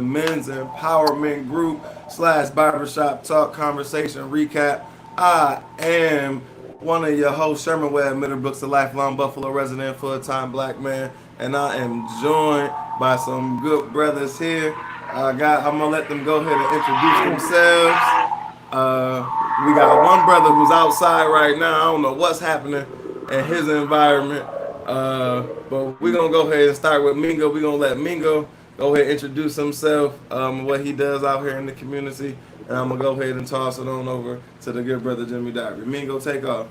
Men's Empowerment Group / Barbershop Talk Conversation Recap. I am one of your hosts, Sherman Webb Middlebrooks, a lifelong Buffalo resident, full-time black man, and I am joined by some good brothers here. I'm gonna let them go ahead and introduce themselves. We got one brother who's outside right now. I don't know what's happening in his environment. But we're gonna go ahead and start with Mingo. We're gonna let Mingo go ahead and introduce himself, what he does out here in the community, and I'm gonna go ahead and toss it on over to the good brother Jimmy Darby. Mingo, take off.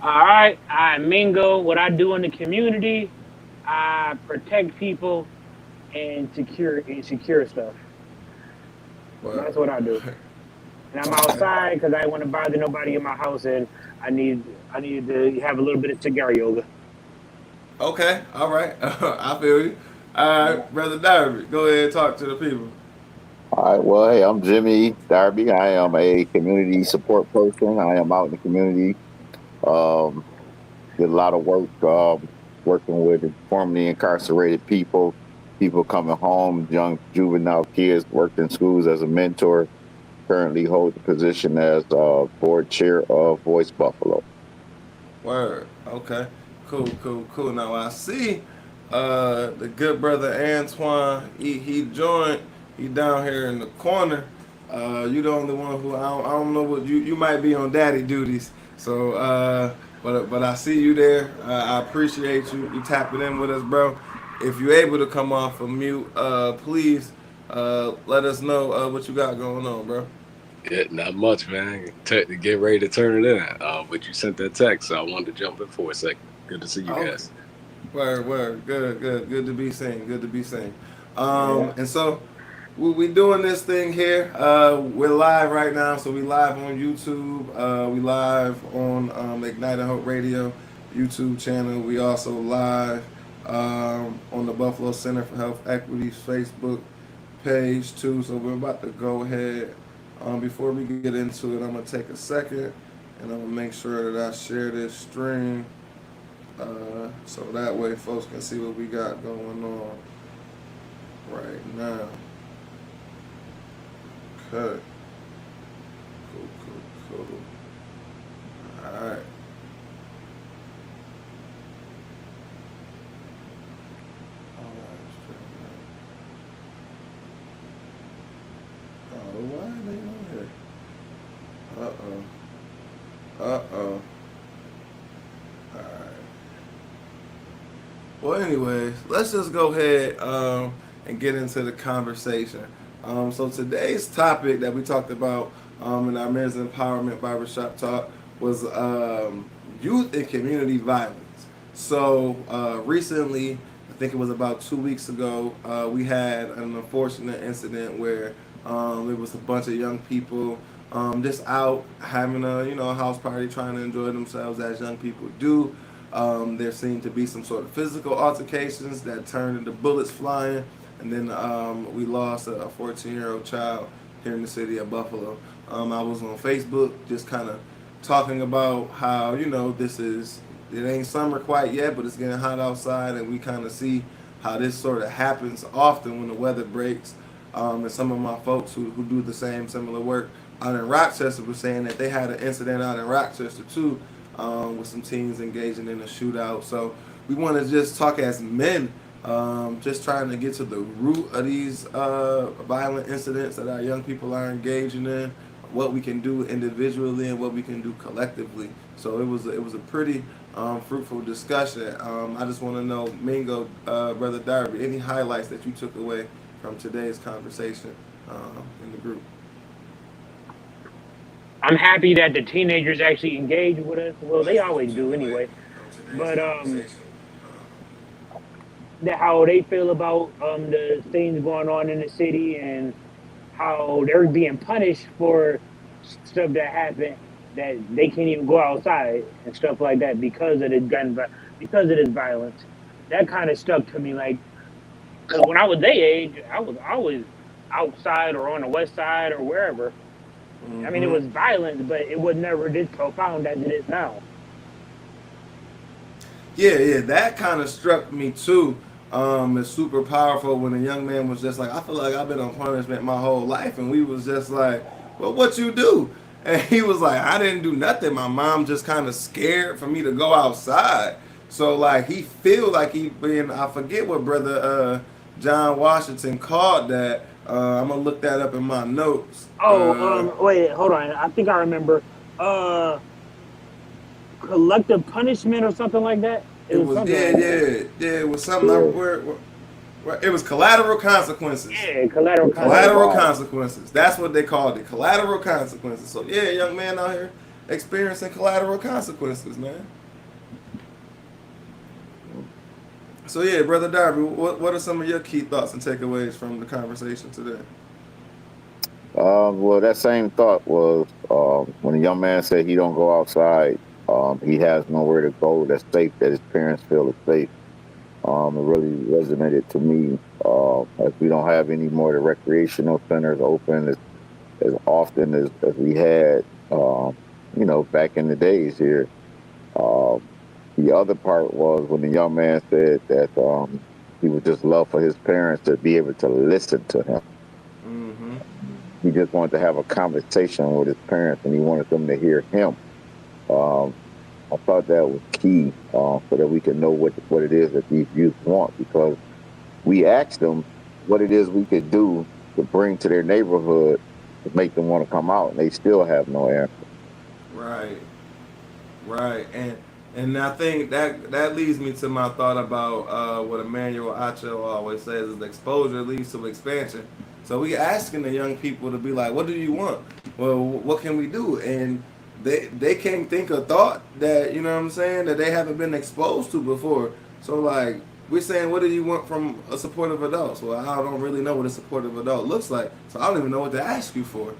All right, I mingle. What I do in the community, I protect people and secure stuff. Well, That's what I do. And I'm okay, outside because I don't want to bother nobody in my house, and I need I need to have a little bit of cigar yoga. okay, all right, I feel you. All right, brother Darby, go ahead and talk to the people. All right. Well, hey, I'm Jimmy Darby. I am a community support person. I am out in the community. Um, did a lot of work working with formerly incarcerated people, people coming home, young juvenile kids. Worked in schools as a mentor. Currently hold the position as board chair of Voice Buffalo. Word. Okay. Cool. Cool. Cool. Now I see the good brother Antoine. He joined. He down here in the corner. You the only one who I don't know what you might be on daddy duties. So but I see you there. I appreciate you tapping in with us, bro. If you're able to come off of mute, please let us know what you got going on, bro. Yeah, not much, man. Get ready to turn it in. But you sent that text, so I wanted to jump in for a second. Good to see you Okay. guys. Word, word. Good, good, good to be seen. Good to be seen. Yeah. And so we doing this thing here. We're live right now, so we live on YouTube. We live on Ignite and Hope Radio YouTube channel. We also live on the Buffalo Center for Health Equity's Facebook page too. So we're about to go ahead. Before we get into it, I'm gonna take a second and I'm gonna make sure that I share this stream. So that way folks can see what we got going on right now. Okay. Cool, cool, cool. Alright. Oh, why are they on here? Uh-oh. Uh-oh. Alright. Well, anyways, let's just go ahead and get into the conversation. So today's topic that we talked about in our men's empowerment barbershop talk was youth and community violence. So recently, I think it was about 2 weeks ago, we had an unfortunate incident where it was a bunch of young people just out having a house party, trying to enjoy themselves as young people do. There seemed to be some sort of physical altercations that turned into bullets flying, and then we lost a 14-year-old child here in the city of Buffalo. I was on Facebook just kind of talking about how it ain't summer quite yet, but it's getting hot outside, and we kind of see how this sort of happens often when the weather breaks. And some of my folks who do the same similar work out in Rochester were saying that they had an incident out in Rochester too, with some teens engaging in a shootout. So we want to just talk as men, just trying to get to the root of these violent incidents that our young people are engaging in, what we can do individually and what we can do collectively. So it was a pretty fruitful discussion. I just want to know, Mingo, brother Darby, any highlights that you took away from today's conversation in the group? I'm happy that the teenagers actually engage with us. Well, they always do anyway. But how they feel about the things going on in the city and how they're being punished for stuff that happened, that they can't even go outside and stuff like that because of because of this violence. That kind of stuck to me, like, because when I was their age, I was always outside or on the west side or wherever. I mean, it Mm-hmm. was violence, but it was never this profound as it is now. Yeah, yeah, that kind of struck me too. is super powerful. When a young man was just like, I feel like I've been on punishment my whole life, and we was just like, well, what you do? And he was like, I didn't do nothing. My mom just kind of scared for me to go outside. So like he feel like he been, I forget what brother John Washington called that. I'm gonna look that up in my notes. Wait, hold on. I think I remember. Uh, collective punishment or something like that. It It was was something yeah like that. yeah yeah. It was something I Yeah, where it was collateral consequences. Yeah, collateral Collateral consequences. right. consequences. That's what they called it. Collateral consequences. So yeah, young man out here experiencing collateral consequences, man. So yeah, brother Darby, what are some of your key thoughts and takeaways from the conversation today? Well, that same thought was when a young man said he don't go outside, he has nowhere to go that's safe, that his parents feel is safe. It really resonated to me as we don't have any more of the recreational centers open as often as we had, back in the days here. Um, the other part was when the young man said that he would just love for his parents to be able to listen to him. Mm-hmm. He just wanted to have a conversation with his parents, and he wanted them to hear him. Um, I thought that was key so that we can know what it is that these youth want, because we asked them what it is we could do to bring to their neighborhood to make them want to come out, and they still have no answer. Right. Right, and I think that leads me to my thought about what Emmanuel Acho always says is exposure leads to expansion. So we asking the young people to be like, what do you want? Well, what can we do? And they can't think of thought that you know what I'm saying that they haven't been exposed to before. So like we're saying, what do you want from a supportive adult? Well, I don't really know what a supportive adult looks like, so I don't even know what to ask you for.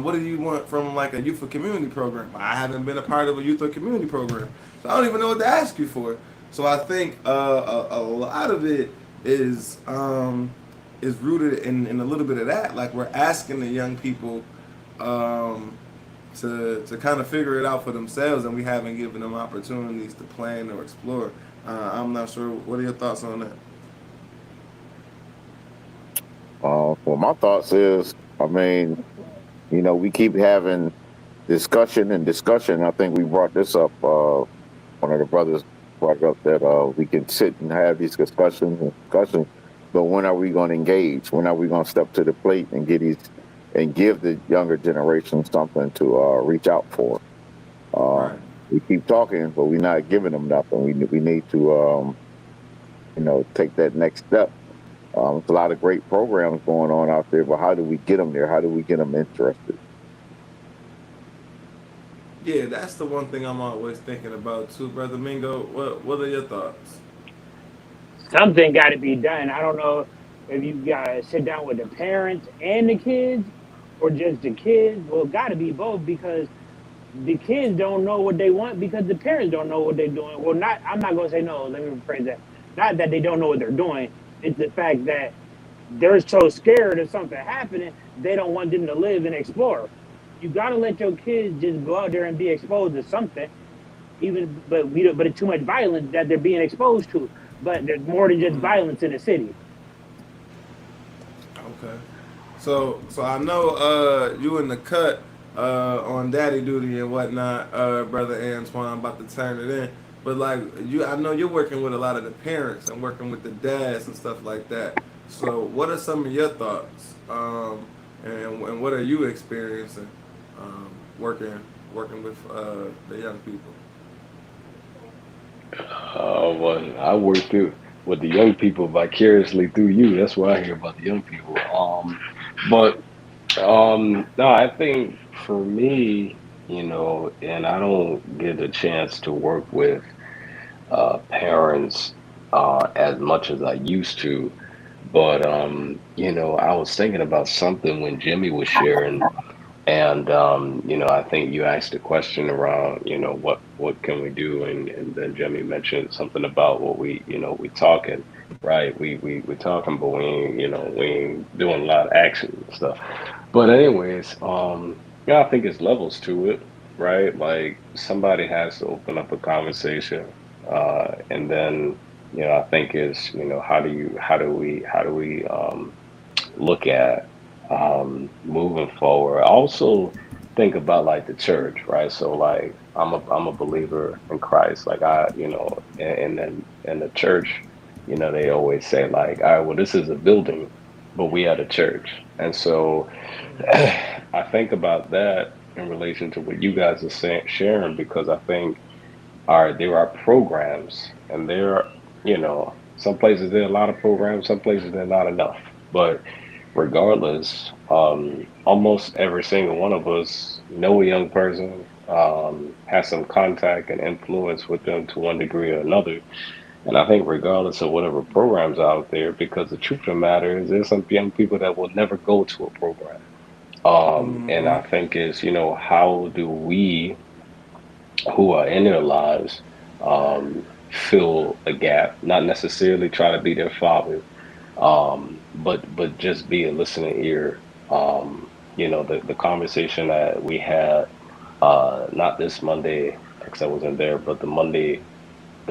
What do you want from like a youth or community program? I haven't been a part of a youth or community program, so I don't even know what to ask you for. So I think a lot of it is rooted in a little bit of that. Like we're asking the young people um, to kind of figure it out for themselves, and we haven't given them opportunities to plan or explore. I'm not sure. What are your thoughts on that? Well, my thoughts is, I mean, we keep having discussion and discussion. I think we brought this up. One of the brothers brought up that we can sit and have these discussions and discussions, but when are we going to engage? When are we going to step to the plate and give the younger generation something to reach out for? Right. We keep talking, but we're not giving them nothing. We need to take that next step. There's a lot of great programs going on out there, but how do we get them there? How do we get them interested? Yeah, that's the one thing I'm always thinking about too, brother Mingo. What are your thoughts? Something got to be done. I don't know if you got to sit down with the parents and the kids, or just the kids. Well, got to be both because the kids don't know what they want because the parents don't know what they're doing. Well, not I'm not gonna say no. Let me rephrase that. Not that they don't know what they're doing. It's the fact that they're so scared of something happening, they don't want them to live and explore. You gotta let your kids just go out there and be exposed to something, even but it's too much violence that they're being exposed to. But there's more than just Mm, violence in the city. okay. So I know you in the cut on daddy duty and whatnot, brother Antoine, about to turn it in. But like I know you're working with a lot of the parents and working with the dads and stuff like that. So what are some of your thoughts? And what are you experiencing um, working working with the young people? Well, I work through with the young people vicariously through you. That's what I hear about the young people. But no, I think for me, and I don't get a chance to work with parents as much as I used to. But I was thinking about something when Jimmy was sharing, and I think you asked a question around, what can we do, and then Jimmy mentioned something about what we talking, right? We talking, but we ain't, we ain't doing a lot of action and stuff. But anyways, yeah, I think it's levels to it, right? Like somebody has to open up a conversation, and then I think is, how do we look at moving forward. I also think about like the church, right? So like I'm a believer in Christ. Like in the church, they always say like, all right, well, this is a building, but we are the church. And so I think about that in relation to what you guys are sharing, because I think, all right, there are programs, and some places there are a lot of programs, some places there are not enough. But regardless, almost every single one of us know a young person, has some contact and influence with them to one degree or another. And I think regardless of whatever programs are out there, because the truth of the matter is there's some young people that will never go to a program. And Mm-hmm. I think is, how do we who are in their lives fill a gap, not necessarily try to be their father, but just be a listening ear. The conversation that we had, not this Monday because I wasn't there, but the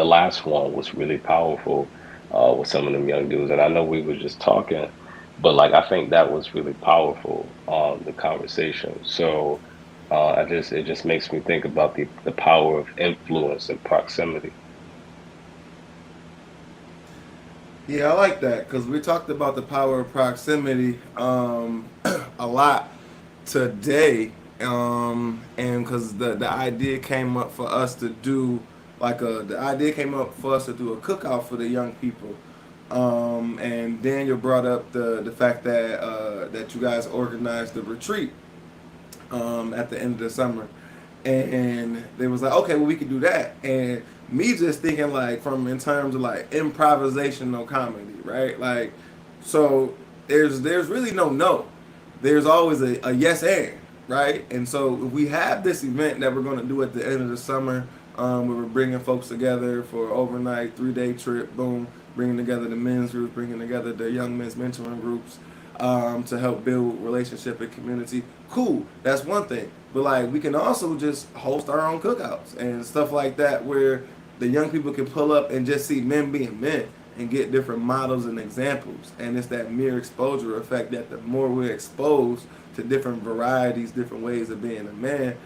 last one was really powerful with some of them young dudes. And I know we were just talking, but like I think that was really powerful, the conversation. So it just makes me think about the power of influence and proximity. Yeah, I like that because we talked about the power of proximity a lot today, and because the idea came up for us to do the idea came up for us to do a cookout for the young people, and Daniel brought up the fact that that you guys organized the retreat at the end of the summer, and they was like, okay, well we could do that, and me just thinking like from in terms of like improvisational comedy, right? Like, so there's really no, there's always a yes and, right? And so we have this event that we're going to do at the end of the summer, where we're bringing folks together for overnight 3 day trip, boom, bringing together the men's groups, bringing together the young men's mentoring groups, to help build relationship and community. Cool, that's one thing. But like we can also just host our own cookouts and stuff like that, where the young people can pull up and just see men being men and get different models and examples. And it's that mere exposure effect that the more we're exposed to different varieties, different ways of being a man,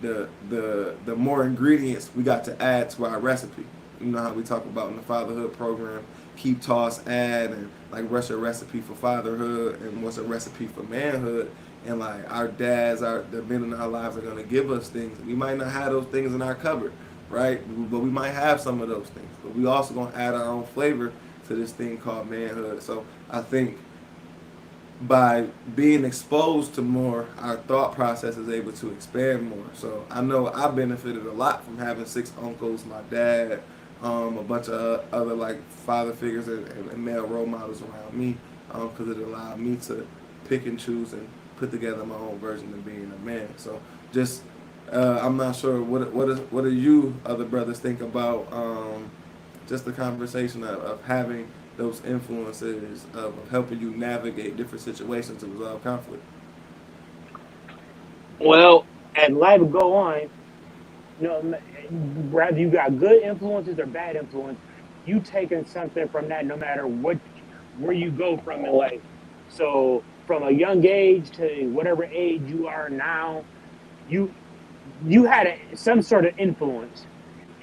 the more ingredients we got to add to our recipe. You know how we talk about in the fatherhood program, keep, toss, add, and like what's a recipe for fatherhood and what's a recipe for manhood. And like our dads, the men in our lives are gonna give us things. We might not have those things in our cupboard, right? But we might have some of those things. But we also gonna add our own flavor to this thing called manhood. So I think by being exposed to more, our thought process is able to expand more. So I know I benefited a lot from having six uncles, my dad, a bunch of other like father figures and male role models around me, because it allowed me to pick and choose and put together my own version of being a man. So just I'm not sure what do you other brothers think about just the conversation of having those influences of helping you navigate different situations to resolve conflict. Well, as life go on, whether you got good influences or bad influence, you taking something from that no matter what where you go from in life. So from a young age to whatever age you are now, you you had some sort of influence,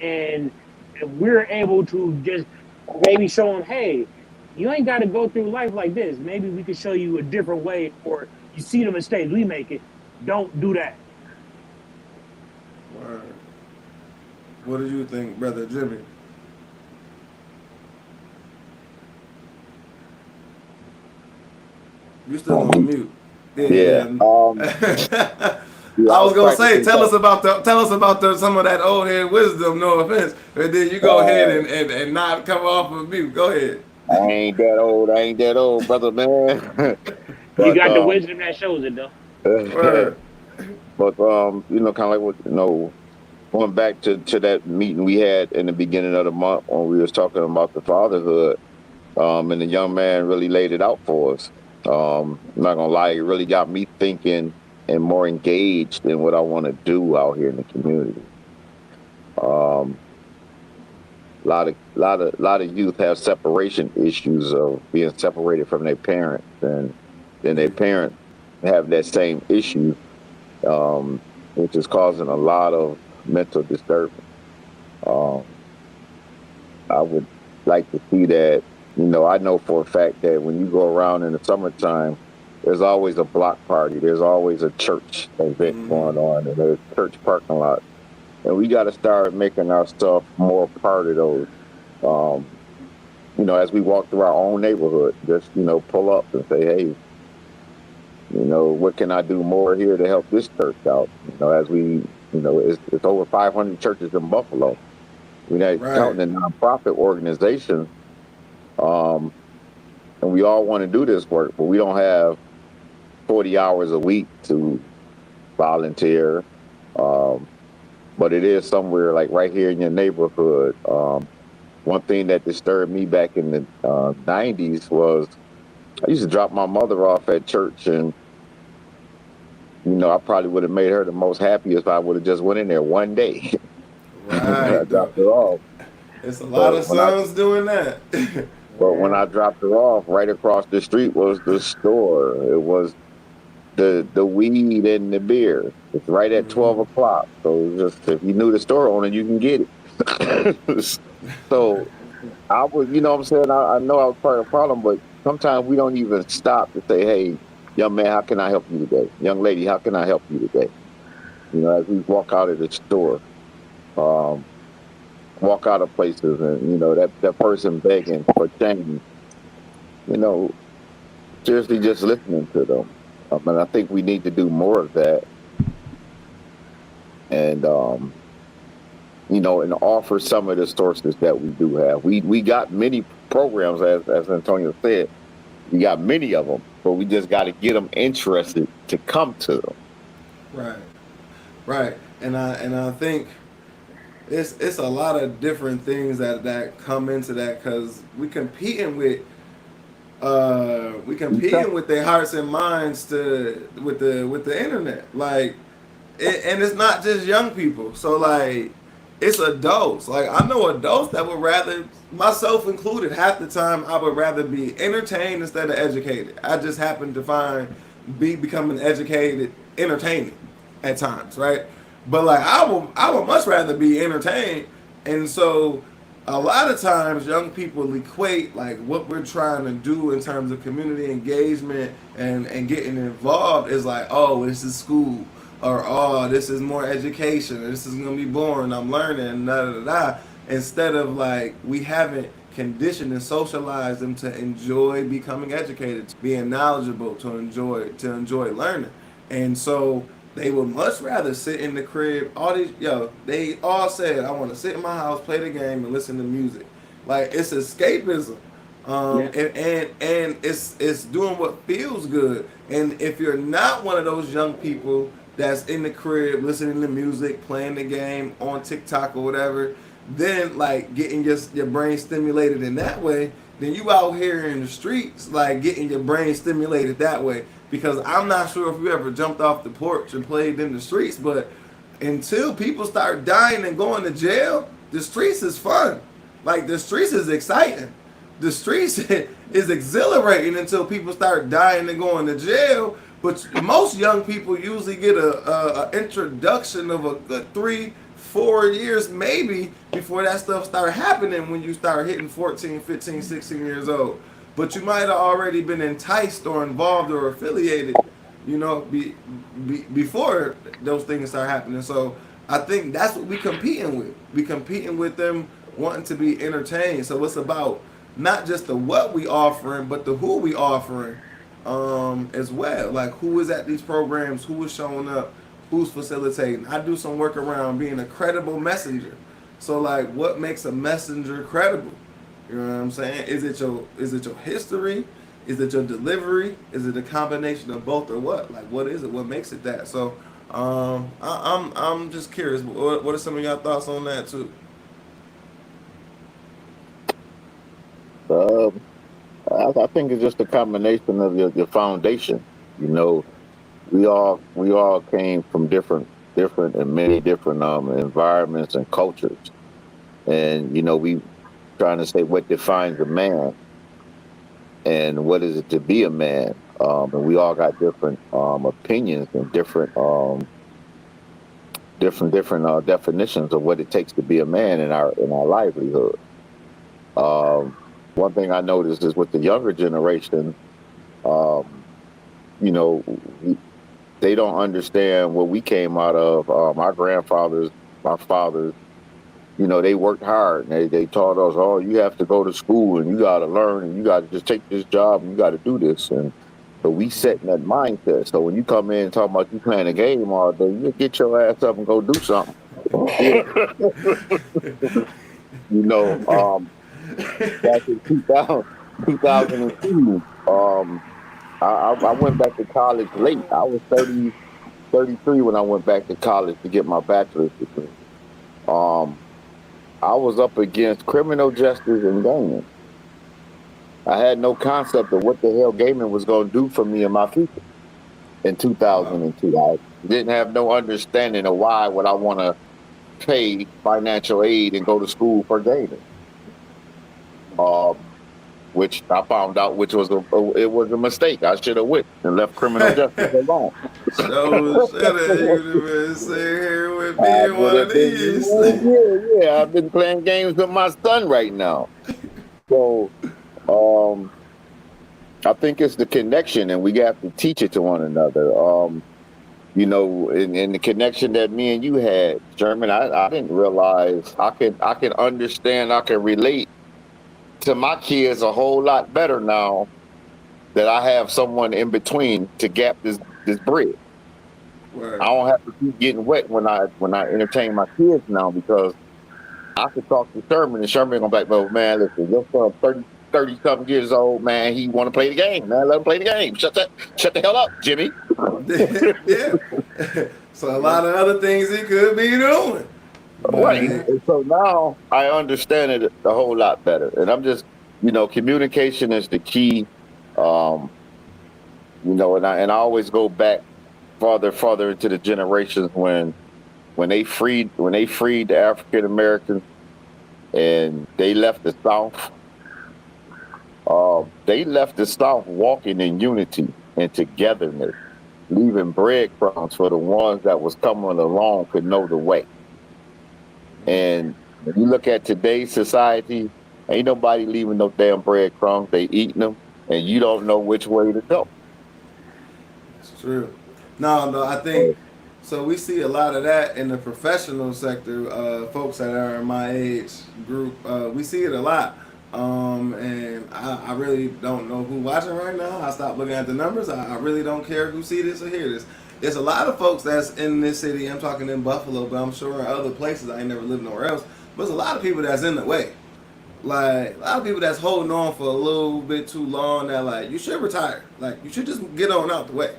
and we're able to just maybe show them, hey, you ain't got to go through life like this. Maybe we can show you a different way, or you see the mistakes we make it. Don't do that. Word. What do you think, brother Jimmy? You still on mute? Yeah, Yeah. yeah. Yeah, I I was was gonna say, practicing tell that. us about some of that old head wisdom. No offense, and then you go ahead Uh, and not come off of mute. Go ahead. I ain't that old. I ain't that old, brother, man. You but got the wisdom that shows it, though. Word. but kind of like what going back to that meeting we had in the beginning of the month when we was talking about the fatherhood. And the young man really laid it out for us. I'm not gonna lie, it really got me thinking and more engaged in what I want to do out here in the community. Um, A lot of youth have separation issues of being separated from their parents, and then their parents have that same issue, um, which is causing a lot of mental disturbance. Um, I would like to see that. I know for a fact that when you go around in the summertime, there's always a block party. There's always a church event Mm-hmm. going on, and there's church parking lots. And we got to start making ourselves more part of those. Um, as we walk through our own neighborhood, just pull up and say, "Hey, what can I do more here to help this church out?" As it's over 500 churches in Buffalo. We're not Right. counting the nonprofit organizations, um, and we all want to do this work, but we don't have 40 hours a week to volunteer. Um, but it is somewhere like right here in your neighborhood. One thing that disturbed me back in the 90s was I used to drop my mother off at church, and I probably would have made her the most happy if I would have just went in there one day. I Right. dropped her off, It's a lot but of when I sons doing that. but when Yeah. I dropped her off, right across the street was the store. It was the weed and the beer. It's right at Mhm. 12 o'clock. So just if you knew the store owner, you can get it. So I was, what I'm saying, I know I was part of the problem, but sometimes we don't even stop to say, "Hey, young man, how can I help you today? Young lady, how can I help you today?" As we walk out of the store, um, walk out of places, and that person begging for change, you know, seriously, just listening to them. And I think we need to do more of that, and and offer some of the sources that we do have. We got many programs, as Antonio said. We got many of them, but we just got to get them interested to come to them. Right. Right. And I think it's a lot of different things that come into that because we Okay. competing with their hearts and minds to with the internet like and it's not just young people. So like, it's adults. Like I know adults that would rather, myself included, half the time I would rather be entertained instead of educated. I just happen to find becoming educated entertaining at times, right? But like I would much rather be entertained, and so a lot of times young people equate like what we're trying to do in terms of community engagement and getting involved is like, oh, this is school, or oh, this is more education, or this is gonna be boring, I'm learning, and da da da. Instead of like, we haven't conditioned and socialized them to enjoy becoming educated, to being knowledgeable, to enjoy learning. And so they would much rather sit in the crib. They all said, I want to sit in my house, play the game, and listen to music. Like, it's escapism. Yeah. And it's doing what feels good. And if you're not one of those young people that's in the crib listening to music, playing the game on TikTok or whatever, then like getting your brain stimulated in that way, then you out here in the streets like getting your brain stimulated that way. Because I'm not sure if you ever jumped off the porch and played in the streets, but until people start dying and going to jail, the streets is fun. Like, the streets is exciting. The streets is exhilarating until people start dying and going to jail. But most young people usually get a introduction of a good 3 4 years maybe before that stuff start happening when you start hitting 14 15 16 years old. But you might have already been enticed or involved or affiliated, before those things start happening. So I think that's what we competing with. We competing with them wanting to be entertained. So it's about not just the what we offering, but the who we offering, as well. Like, who is at these programs, who is showing up, who's facilitating. I do some work around being a credible messenger. So like, what makes a messenger credible? You know what I'm saying? Is it your history? Is it your delivery? Is it a combination of both, or what? Like, what is it? What makes it that? So, I'm just curious. What are some of y'all thoughts on that too? Um, I think it's just a combination of your foundation. You know, we all came from different and many different environments and cultures, and trying to say what defines a man and what is it to be a man. And we all got different opinions and different definitions of what it takes to be a man in our livelihood. Um, One thing I noticed is with the younger generation, um, you know, they don't understand what we came out of. Our grandfathers, my fathers, they worked hard and they taught us, oh, you have to go to school and you got to learn and you got to just take this job and you got to do this. And so we set in that mindset. So when you come in and talk about you playing a game all day, you get your ass up and go do something. you know, um, Back in 2002, I went back to college late. I was 33 when I went back to college to get my bachelor's degree. Um, I was up against criminal justice and gaming. I had no concept of what the hell gaming was going to do for me in my future in Wow. 2002. I didn't have no understanding of why would I want to pay financial aid and go to school for gaming. Um, which I found out which was it was a mistake. I should have went and left criminal justice alone. So should have you been sitting here with me I in would one of have been, these. yeah. I've been playing games with my son right now. So um, I think it's the connection, and we have to teach it to one another. And the connection that me and you had, German, I didn't realize I can understand, I can relate to my kids a whole lot better now that I have someone in between to gap this bridge. I Right. don't have to keep getting wet when I entertain my kids now because I could talk to Sherman and Sherman gonna be like, well, man, listen, your son 30 something years old, man, he wanna play the game, man. Let him play the game. Shut the hell up, Jimmy. Yeah. So a lot of other things he could be doing. But Right. And so now I understand it a whole lot better. And I'm just, communication is the key. Um, and I always go back farther into the generations when they freed the African Americans and they left the South walking in unity and togetherness, leaving breadcrumbs for the ones that was coming along could know the way. And when you look at today's society, ain't nobody leaving no damn breadcrumbs. They eating them, and you don't know which way to go. it's true. No, no, I think so. We see a lot of that in the professional sector. Folks that are in my age group, we see it a lot. And I really don't know who watching right now. I stopped looking at the numbers. I really don't care who see this or hear this. There's a lot of folks that's in this city. I'm talking in Buffalo, but I'm sure in other places. I ain't never lived nowhere else. But there's a lot of people that's in the way. Like a lot of people that's holding on for a little bit too long. That like you should retire. Like you should just get on out the way.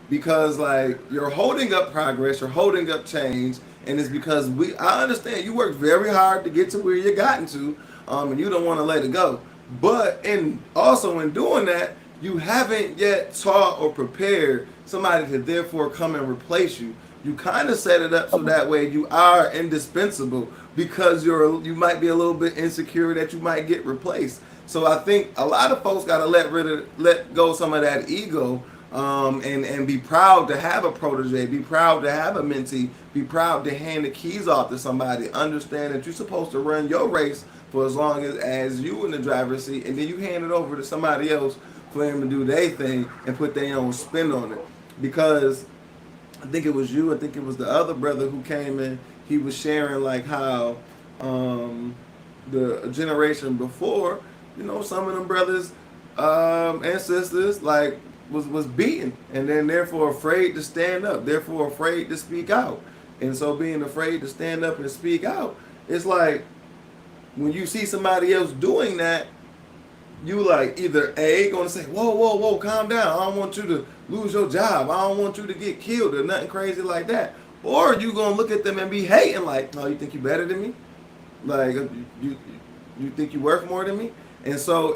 Because like you're holding up progress, you're holding up change, and it's because I understand you worked very hard to get to where you gotten to, and you don't want to let it go. But in also in doing that, you haven't yet taught or prepared somebody to therefore come and replace you. You kind of set it up so that way you are indispensable because you might be a little bit insecure that you might get replaced. So I think a lot of folks got to let go some of that ego, and be proud to have a protege, be proud to have a mentee, be proud to hand the keys off to somebody. Understand that you're supposed to run your race for as long as you in the driver's seat, and then you hand it over to somebody else for them to do their thing and put their own spin on it. Because I think it was you. I think it was the other brother who came in. He was sharing like how um, the generation before, some of them brothers and sisters like was beaten, and then therefore afraid to stand up, therefore afraid to speak out. And so being afraid to stand up and speak out, it's like when you see somebody else doing that, you like either A gonna say, whoa, whoa, whoa, calm down. I don't want you to lose your job. I don't want you to get killed or nothing crazy like that. Or you gonna look at them and be hating like, oh, you think you better than me? Like you think you worth more than me? And so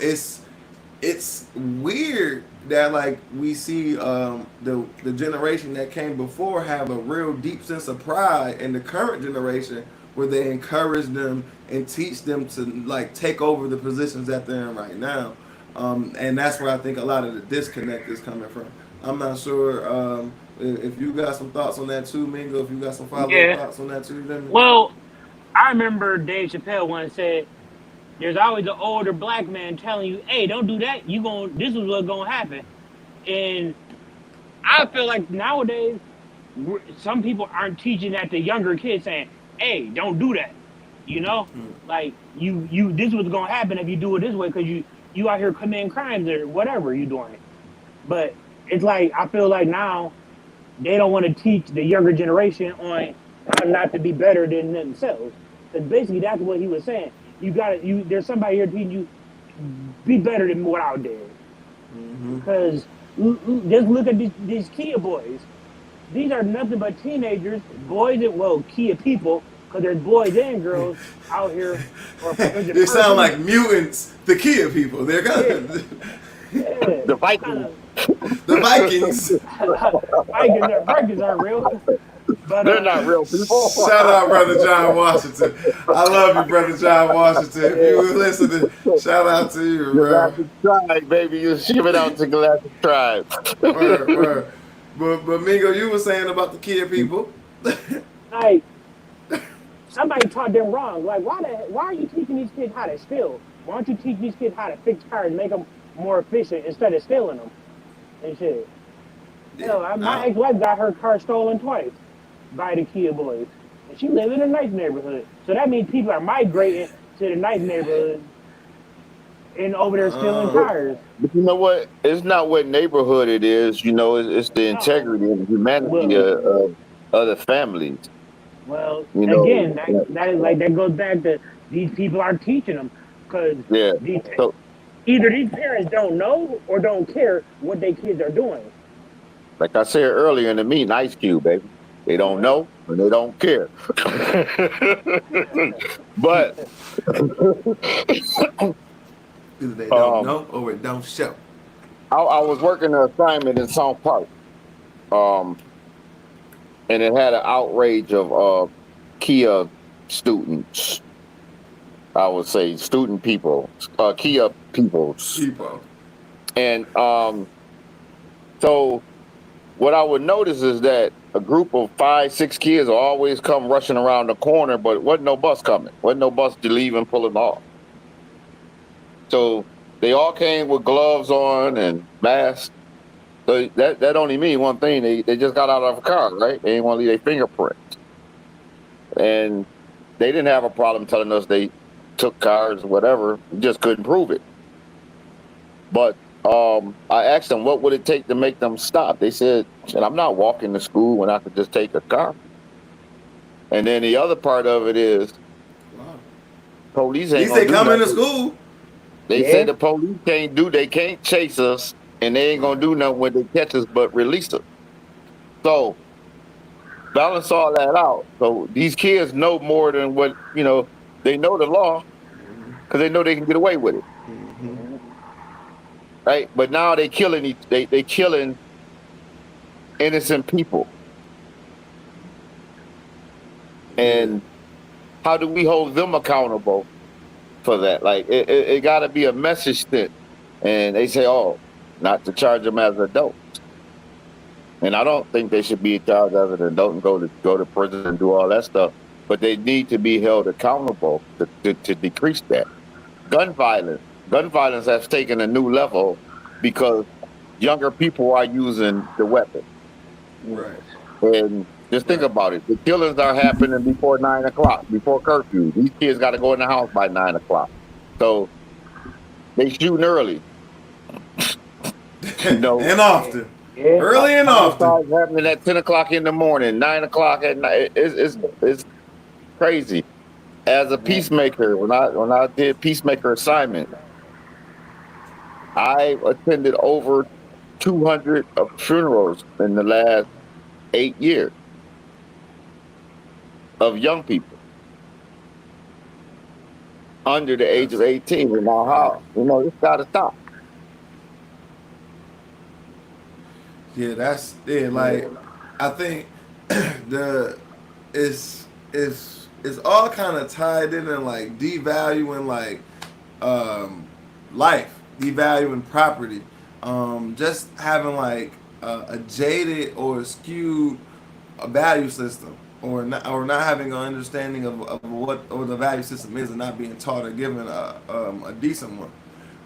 it's weird that like we see the generation that came before have a real deep sense of pride in the current generation where they encourage them and teach them to like take over the positions that they're in right now. And that's where I think a lot of the disconnect is coming from. I'm not sure if you got some thoughts on that too, Mingo. If you got some follow up Yeah. thoughts on that too, then Well, I remember Dave Chappelle once said, "There's always an older black man telling you, hey, don't do that. You going This is what's gonna happen." And I feel like nowadays, some people aren't teaching that to younger kids, saying, "Hey, don't do that." You know, like this is what's gonna happen if you do it this way, because you out here committing crimes or whatever you doing. But it's like I feel like now they don't want to teach the younger generation on how not to be better than themselves. Because basically that's what he was saying. There's somebody here teaching you be better than what I did. Because just look at these Kia boys. These are nothing but teenagers, boys and Kia people, because there's boys and girls out here, or they sound like mutants. The Kia people. They're kind yeah, of yeah, The kind Vikings. of the Vikings. Vikings aren't real, but They're not real people. Shout out, brother John Washington. I love you, brother John Washington. If you were listening, shout out to you, bro. Galactic Tribe, baby. You ship it out to Galactic Tribe. Word, word. But Mingo, you were saying about the Kia people. like somebody taught them wrong. Like, why are you teaching these kids how to steal? Why don't you teach these kids how to fix cars and make them more efficient instead of stealing them and shit? You know, my ex-wife got her car stolen twice by the Kia boys, and she lives in a nice neighborhood. So that means people are migrating to the nice neighborhood and over there stealing cars. But you know what? It's not what neighborhood it is. You know, it's the No, integrity and humanity well, of other families. well, You know, again, that goes back to these people aren't teaching them because yeah. these So, either these parents don't know or don't care what their kids are doing. like I said earlier in the meeting, Ice Cube, baby. They don't know and they don't care. But Either they don't know or it don't show. I was working an assignment in South Park, um, and it had an outrage of Kia students. I would say student people, Kia peoples, People. and so what I would notice is that a group of 5, 6 kids will always come rushing around the corner, but wasn't no bus coming, wasn't no bus to leave and pull them off. So they all came with gloves on and masks. So that only means one thing: they just got out of a car, right? They didn't want to leave their fingerprints, and they didn't have a problem telling us they took cars or whatever. We just couldn't prove it. But I asked them, what would it take to make them stop? They said, I'm not walking to school when I could just take a car. And then the other part of it is, police ain't At least they gonna do coming to nothing. school. They say the police they can't chase us, and they ain't gonna do nothing when they catch us but release us. So balance all that out. So these kids know more than what, they know the law because they know they can get away with it. Right? But now they killing they killing innocent people. And how do we hold them accountable for that? Like it got to be a message sent, and they say, "Oh, not to charge them as adults." And I don't think they should be charged as an adult and go to prison and do all that stuff. But they need to be held accountable to decrease that. Gun violence has taken a new level because younger people are using the weapon. Right. And just think about it. The killings are happening before 9 o'clock, before curfew. These kids got to go in the house by 9 o'clock. So they shooting early. And often. Early and often. Happening at 10 o'clock in the morning, 9 o'clock at night. It's crazy. As a peacemaker, when I did peacemaker assignment, I attended over 200 funerals in the last 8 years of young people under the age of 18. And now how, it's got to stop. Yeah, that's it. Like, I think it's it's all kind of tied in and like devaluing like um, life, devaluing property, just having like a jaded or skewed value system, or not having an understanding of what or the value system is, and not being taught or given a decent one.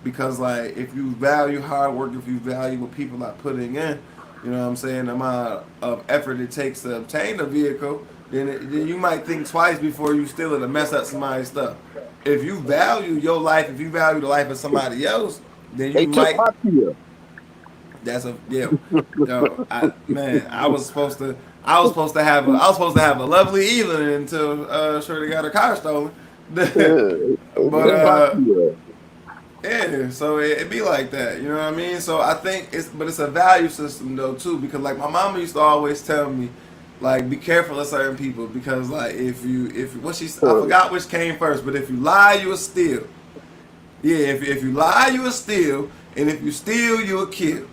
Because like if you value hard work, if you value what people are putting in, you know what I'm saying, the amount of effort it takes to obtain a vehicle, then you might think twice before you steal it or mess up somebody's stuff. If you value your life, if you value the life of somebody else, then you They took might. my Kia. That's a yeah, yo, man. I was supposed to have a lovely evening until Shorty got her car stolen. but They took my Kia. yeah, so it be like that, you know what I mean? So I think it's a value system though too, because like my mama used to always tell me, like be careful of certain people because like if what she I forgot which came first, but if you lie you will steal. Yeah, if you lie you will steal, and if you steal you will kill.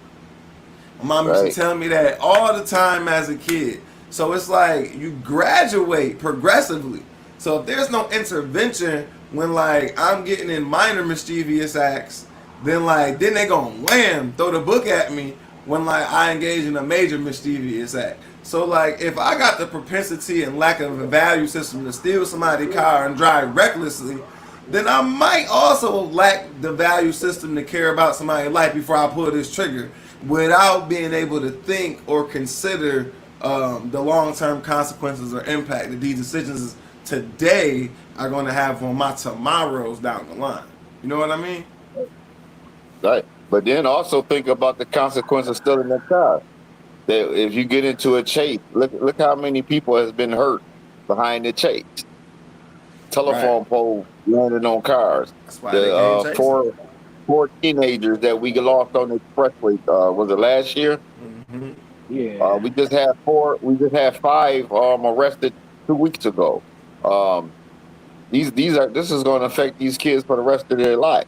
My mom used to Right, tell me that all the time as a kid. So it's like you graduate progressively. So if there's no intervention when like I'm getting in minor mischievous acts, then they gonna wham throw the book at me when like I engage in a major mischievous act. So like if I got the propensity and lack of a value system to steal somebody's car and drive recklessly, then I might also lack the value system to care about somebody's life before I pull this trigger without being able to think or consider the long term consequences or impact that these decisions today are going to have on my tomorrows down the line. You know what I mean? right. But then also think about the consequence of stealing that car. That if you get into a chase, look how many people has been hurt behind the chase. Right. Telephone poles landing on cars. That's why they The game chasing. four teenagers that we lost on the expressway. Was it last year? Mm-hmm. Yeah. We just had four. We just had five arrested 2 weeks ago. Um, these are this is going to affect these kids for the rest of their life,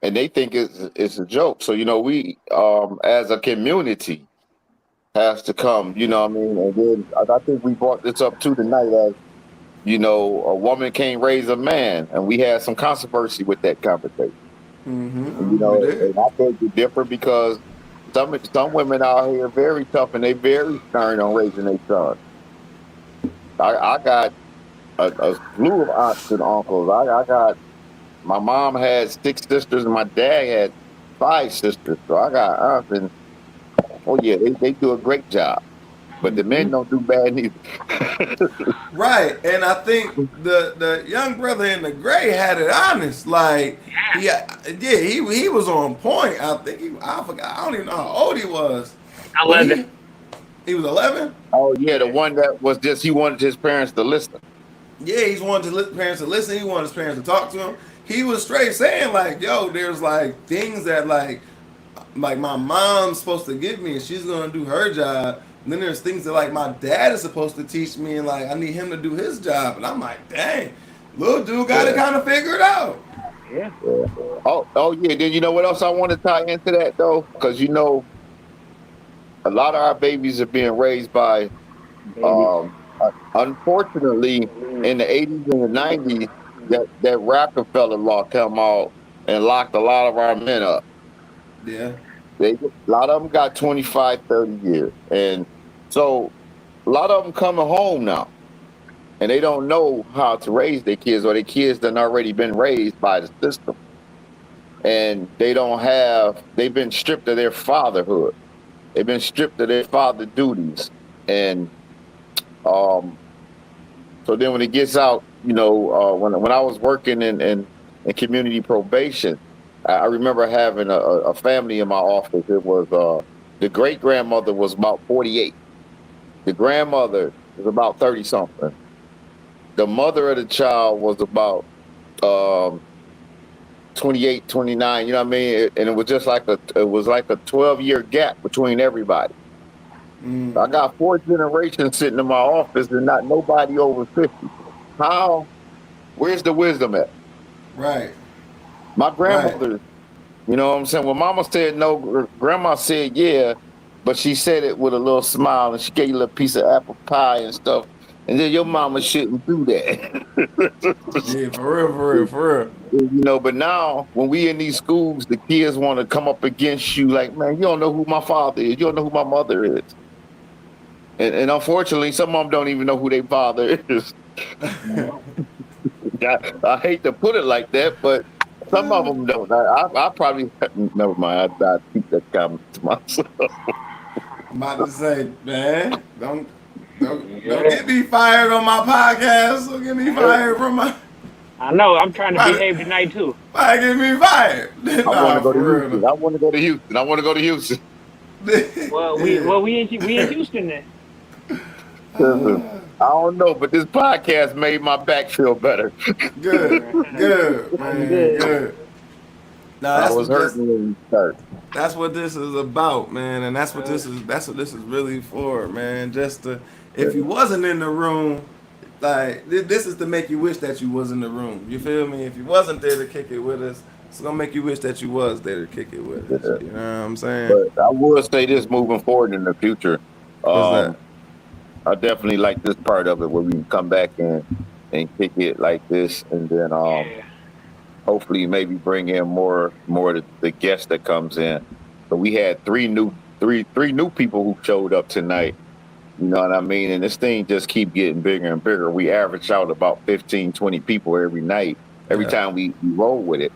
and they think it's a joke. So we as a community has to come. I mean, and then I think we brought this up too tonight. As a woman can't raise a man, and we had some controversy with that conversation. And, Mm-hmm. We did. and I think it's different because some women out here are very tough and they very stern on raising their sons. I got a slew of aunts and uncles. I got my mom had 6 sisters and my dad had 5 sisters. So I got aunts and oh yeah, they do a great job. But the Mm-hmm. men don't do bad neither. Right, and I think the young brother in the gray had it honest. Like he was on point. I think I forgot. I don't even know how old he was, but 11. he was 11. Oh yeah, the Yeah. one that was just he wanted his parents to listen. Yeah, he's wanted his parents to listen. He wanted his parents to talk to him. He was straight saying like, "Yo, there's like things that like my mom's supposed to give me, and she's gonna do her job. And then there's things that like my dad is supposed to teach me, and like I need him to do his job. And I'm like, dang, little dude got to Yeah, kind of figure it out. Yeah. yeah. Oh yeah. Then you know what else I want to tie into that though, because a lot of our babies are being raised by, Baby. um, unfortunately, in the 80s and the 90s, that Rockefeller law come out and locked a lot of our men up. Yeah, A lot of them got 25, 30 years, and so a lot of them coming home now, and they don't know how to raise their kids, or their kids done already been raised by the system, and they've been stripped of their fatherhood. They've been stripped of their father duties, and um, so then when it gets out, when I was working in community probation, I remember having a family in my office. It was the great grandmother was about 48. The grandmother was about 30 something. The mother of the child was about um, 28, 29. You know what I mean? And it was like a 12-year gap between everybody. I mm-hmm. got 4 generations sitting in my office and not nobody over 50. How? Where's the wisdom at? Right, My right, grandmother, you know what I'm saying? When mama said no, grandma said yeah, but she said it with a little smile and she gave you a little piece of apple pie and stuff. and then your mama shouldn't do that. Yeah, for real, for real, for real. But now when we in these schools, the kids want to come up against you like, man, you don't know who my father is, you don't know who my mother is, and unfortunately, some of them don't even know who their father is. No. I hate to put it like that, but some of them don't. I probably never mind. I keep that comment to myself. I'm about to say, man, don't Yeah. get me fired on my podcast. Don't get me fired from my. I know. I'm trying to Might, behave tonight too. might get me fired. I want to Nah, go to for real. Houston. I want to go to Houston. I want to go to Houston. We in Houston then. Listen, I don't know, but this podcast made my back feel better. Good, good, I'm man, good. good. No, I was hurting when we started. that's what this is about, man, and that's what this is really for, man. Just to, if you wasn't in the room, like this is to make you wish that you was in the room. You feel me? If you wasn't there to kick it with us, it's gonna make you wish that you was there to kick it with us. Yeah. You know what I'm saying? But I will say this: moving forward in the future, What's that? I definitely like this part of it where we can come back and kick it like this, and then Yeah. hopefully maybe bring in more of the guests that comes in. So we had three new people who showed up tonight. You know what I mean? And this thing just keep getting bigger and bigger. We average out about 15, 20 people every night, every Yeah, time we roll with it.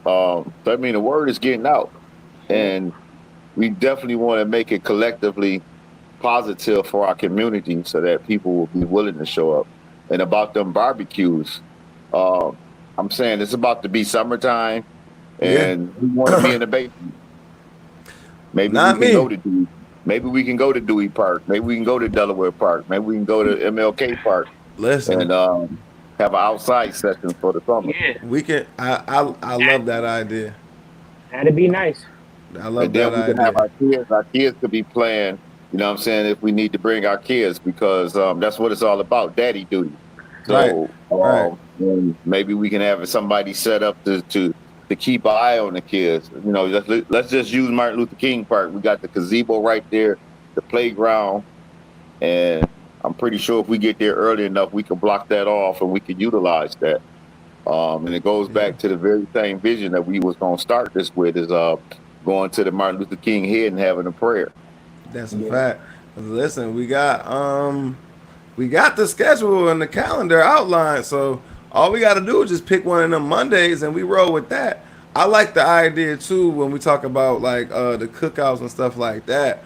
So I mean the word is getting out, and we definitely want to make it collectively positive for our community so that people will be willing to show up. And about them barbecues, uh, I'm saying it's about to be summertime, yeah. and we want to be in the basement. Maybe we Not can go me. to Dewey. Maybe we can go to Dewey Park. Maybe we can go to Delaware Park. Maybe we can go to MLK Park and Listen, have an outside session for the summer. Yeah. we can. I That love that idea. that'd be nice. I And love then that we can have idea. our kids. Our kids could be playing. You know what I'm saying? If we need to bring our kids, because that's what it's all about, daddy duty. Right, So right. and maybe we can have somebody set up to keep an eye on the kids. You know, let's just use Martin Luther King Park. We got the gazebo right there, the playground, and I'm pretty sure if we get there early enough, we can block that off and we can utilize that. And it goes Yeah, back to the very same vision that we was gonna start this with is going to the Martin Luther King head and having a prayer. that's a Yeah. fact. Listen, we got the schedule and the calendar outlined, so all we got to do is just pick one of them Mondays and we roll with that. I like the idea too when we talk about like the cookouts and stuff like that.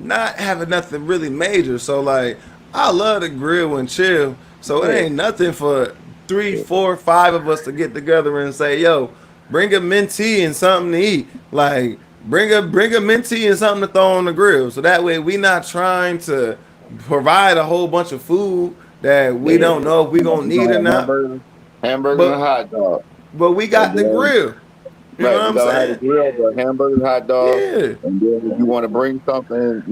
Not having nothing really major, so like I love to grill and chill. So it Yeah. ain't nothing for three, four, five of us to get together and say, "Yo, bring a mentee and something to eat." Like bring a mentee and something to throw on the grill. So that way we not trying to provide a whole bunch of food that we Yeah. don't know if we We're gonna need or gonna have not. hamburgers and But hot dogs. we And got the then grill. You know right, what we I'm gotta have a saying? grill, Yeah. but hamburgers, hot dogs. Yeah. And then if you want to bring something,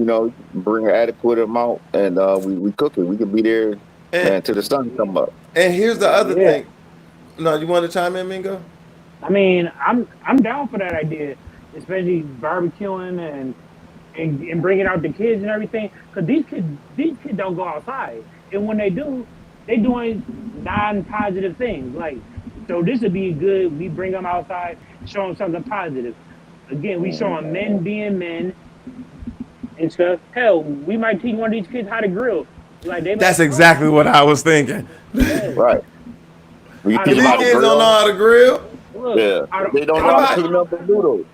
bring an adequate amount, and we cook it. We can be there, And man, till the sun come up. and here's the other Yeah. thing. No, you want to chime in, Mingo? I mean, I'm down for that idea, especially barbecuing and bringing out the kids and everything. Cause these kids don't go outside, and when they do, they doing non-positive things. Like, so this would be good. We bring them outside, show them something positive. Again, we show them men being men and stuff. Hell, we might teach one of these kids how to grill. Like they That's like, oh, exactly what I was thinking. yeah. Right. We Out teach Cause of them these how to kids pocket. don't know grill. how to grill. Look, Yeah, out of they don't know how to Everybody, cook number noodles.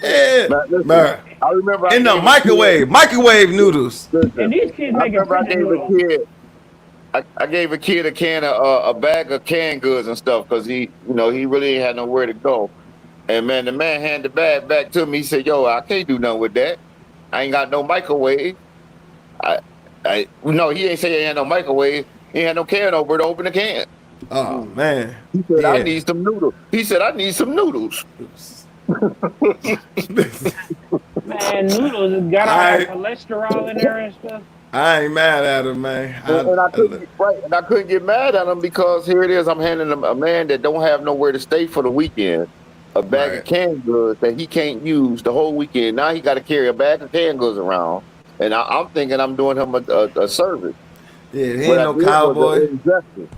yeah, Man, listen, bruh. I remember I In the gave a kid. microwave noodles. and Listen, these kids I making remember I prison gave a noodles. kid. I gave a kid a can of a bag of canned goods and stuff because he really ain't had nowhere to go. And man, the man handed the bag back to me. He said, "Yo, I can't do nothing with that. I ain't got no microwave." I, no, he ain't say he had no microwave. He had no can over to open the can. Oh Mm. man, He said, "I yeah. need some noodles." He said, "I need some noodles." Man, noodles has got all that I cholesterol in there and stuff. I ain't mad at him, man. And I couldn't get right, and I couldn't get mad at him because here it is. I'm handing him a man that don't have nowhere to stay for the weekend a bag of Right. canned goods that he can't use the whole weekend. Now he got to carry a bag of canned goods around, and I'm thinking I'm doing him a service. Yeah, he What ain't I no did was cowboy. an injustice.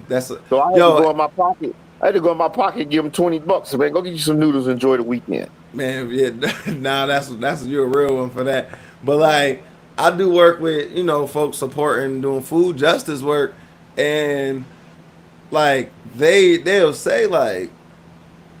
That's a So I had to yo, go in my pocket. I had to go in my pocket and give him $20. Man, go get you some noodles. Enjoy the weekend. man. Yeah, nah, that's you're a real one for that. But like, I do work with folks supporting doing food justice work, and like they'll say like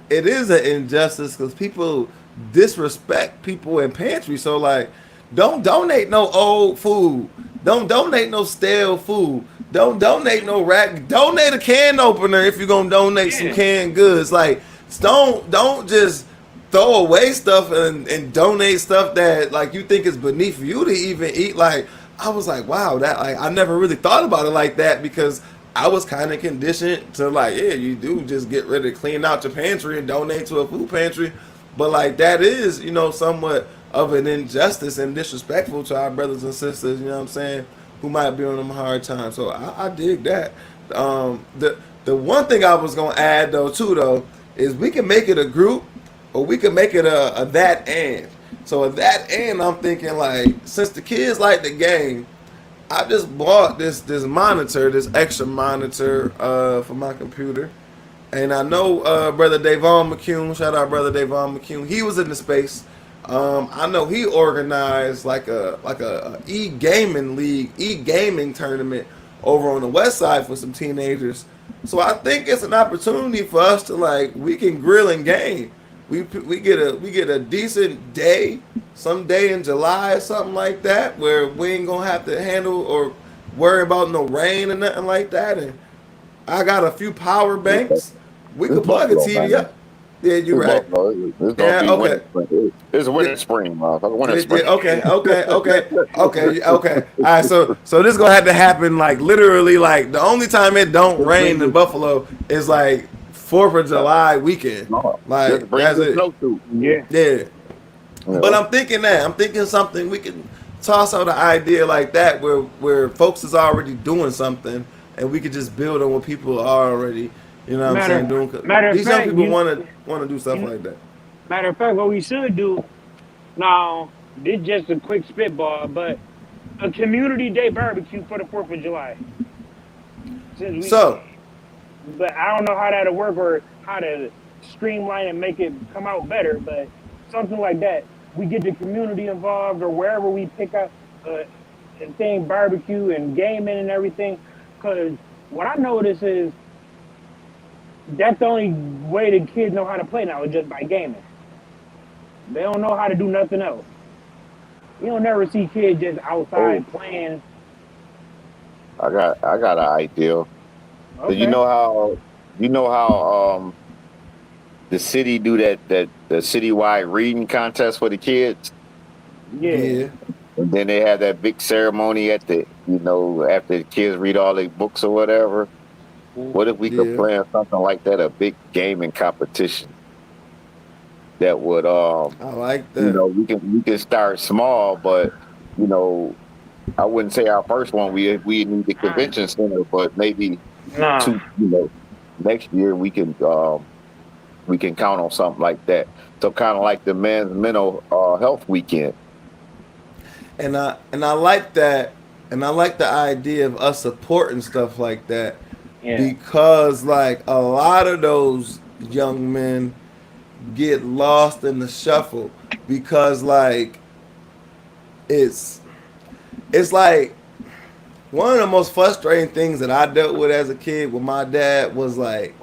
it is an injustice because people disrespect people in pantry. So like, don't donate no old food. Don't donate no stale food. Don't donate no rack. Donate a can opener if you're gonna donate some Yeah. canned goods. Like, don't just throw away stuff and donate stuff that like you think is beneath you to even eat. Like, I was like, wow, that like I never really thought about it like that because I was kind of conditioned to like, yeah, you do just get ready to clean out your pantry and donate to a food pantry, but like that is somewhat of an injustice and disrespectful to our brothers and sisters. You know what I'm saying? Who might be on them hard times. So I dig that. The one thing I was gonna add though too though is we can make it a group or we can make it a that and. So at that end, I'm thinking like since the kids like the game, I just bought this monitor, this extra monitor for my computer, and I know brother Davon McCune. Shout out brother Davon McCune. He was in the space. I know he organized like a e gaming league, e gaming tournament over on the west side for some teenagers. So I think it's an opportunity for us to like we can grill and game. We get a decent day, some day in July or something like that, where we ain't gonna have to handle or worry about no rain or nothing like that. And I got a few power banks. We It's could plug a Buffalo, TV man. up. Yeah, you're It's right. Buffalo. It's gonna Yeah, be winter okay. spring. It's Yeah, winter spring, motherfucker. Winter yeah, spring. okay. All right, so this gonna have to happen like literally like the only time it don't Just bring rain in the Buffalo is like Fourth of July weekend. no. Just Like bring that's the it. snowsuit. Yeah. Yeah. You But know. I'm thinking that I'm thinking something we can toss out an idea like that where folks is already doing something and we could just build on what people are already, what I'm saying, Matter doing. 'Cause matter of these young fact, people want to do stuff you like that. matter of fact, what we should do now. This just a quick spitball, but a community day barbecue for the 4th of July. Since we, So but I don't know how that'll work or how to streamline and make it come out better. But something like that, we get the community involved or wherever we pick up uh, a thing, barbecue and gaming and everything. Because what I notice is that's the only way the kids know how to play now is just by gaming. They don't know how to do nothing else. You don't never see kids just Oh, outside playing. I got an idea. So Okay, you know how the city do that the citywide reading contest for the kids, yeah, yeah, and then they have that big ceremony at the after the kids read all their books or whatever. What if we could yeah, plan something like that, a big gaming competition that would I like that. we can start small, but you know I wouldn't say our first one we need the nah, convention center, but maybe nah. two next year we can count on something like that. So kind of like the men's mental health weekend. And I like that, and I like the idea of us supporting stuff like that Yeah, because like a lot of those young men get lost in the shuffle because like it's it's like one of the most frustrating things that I dealt with as a kid with my dad was like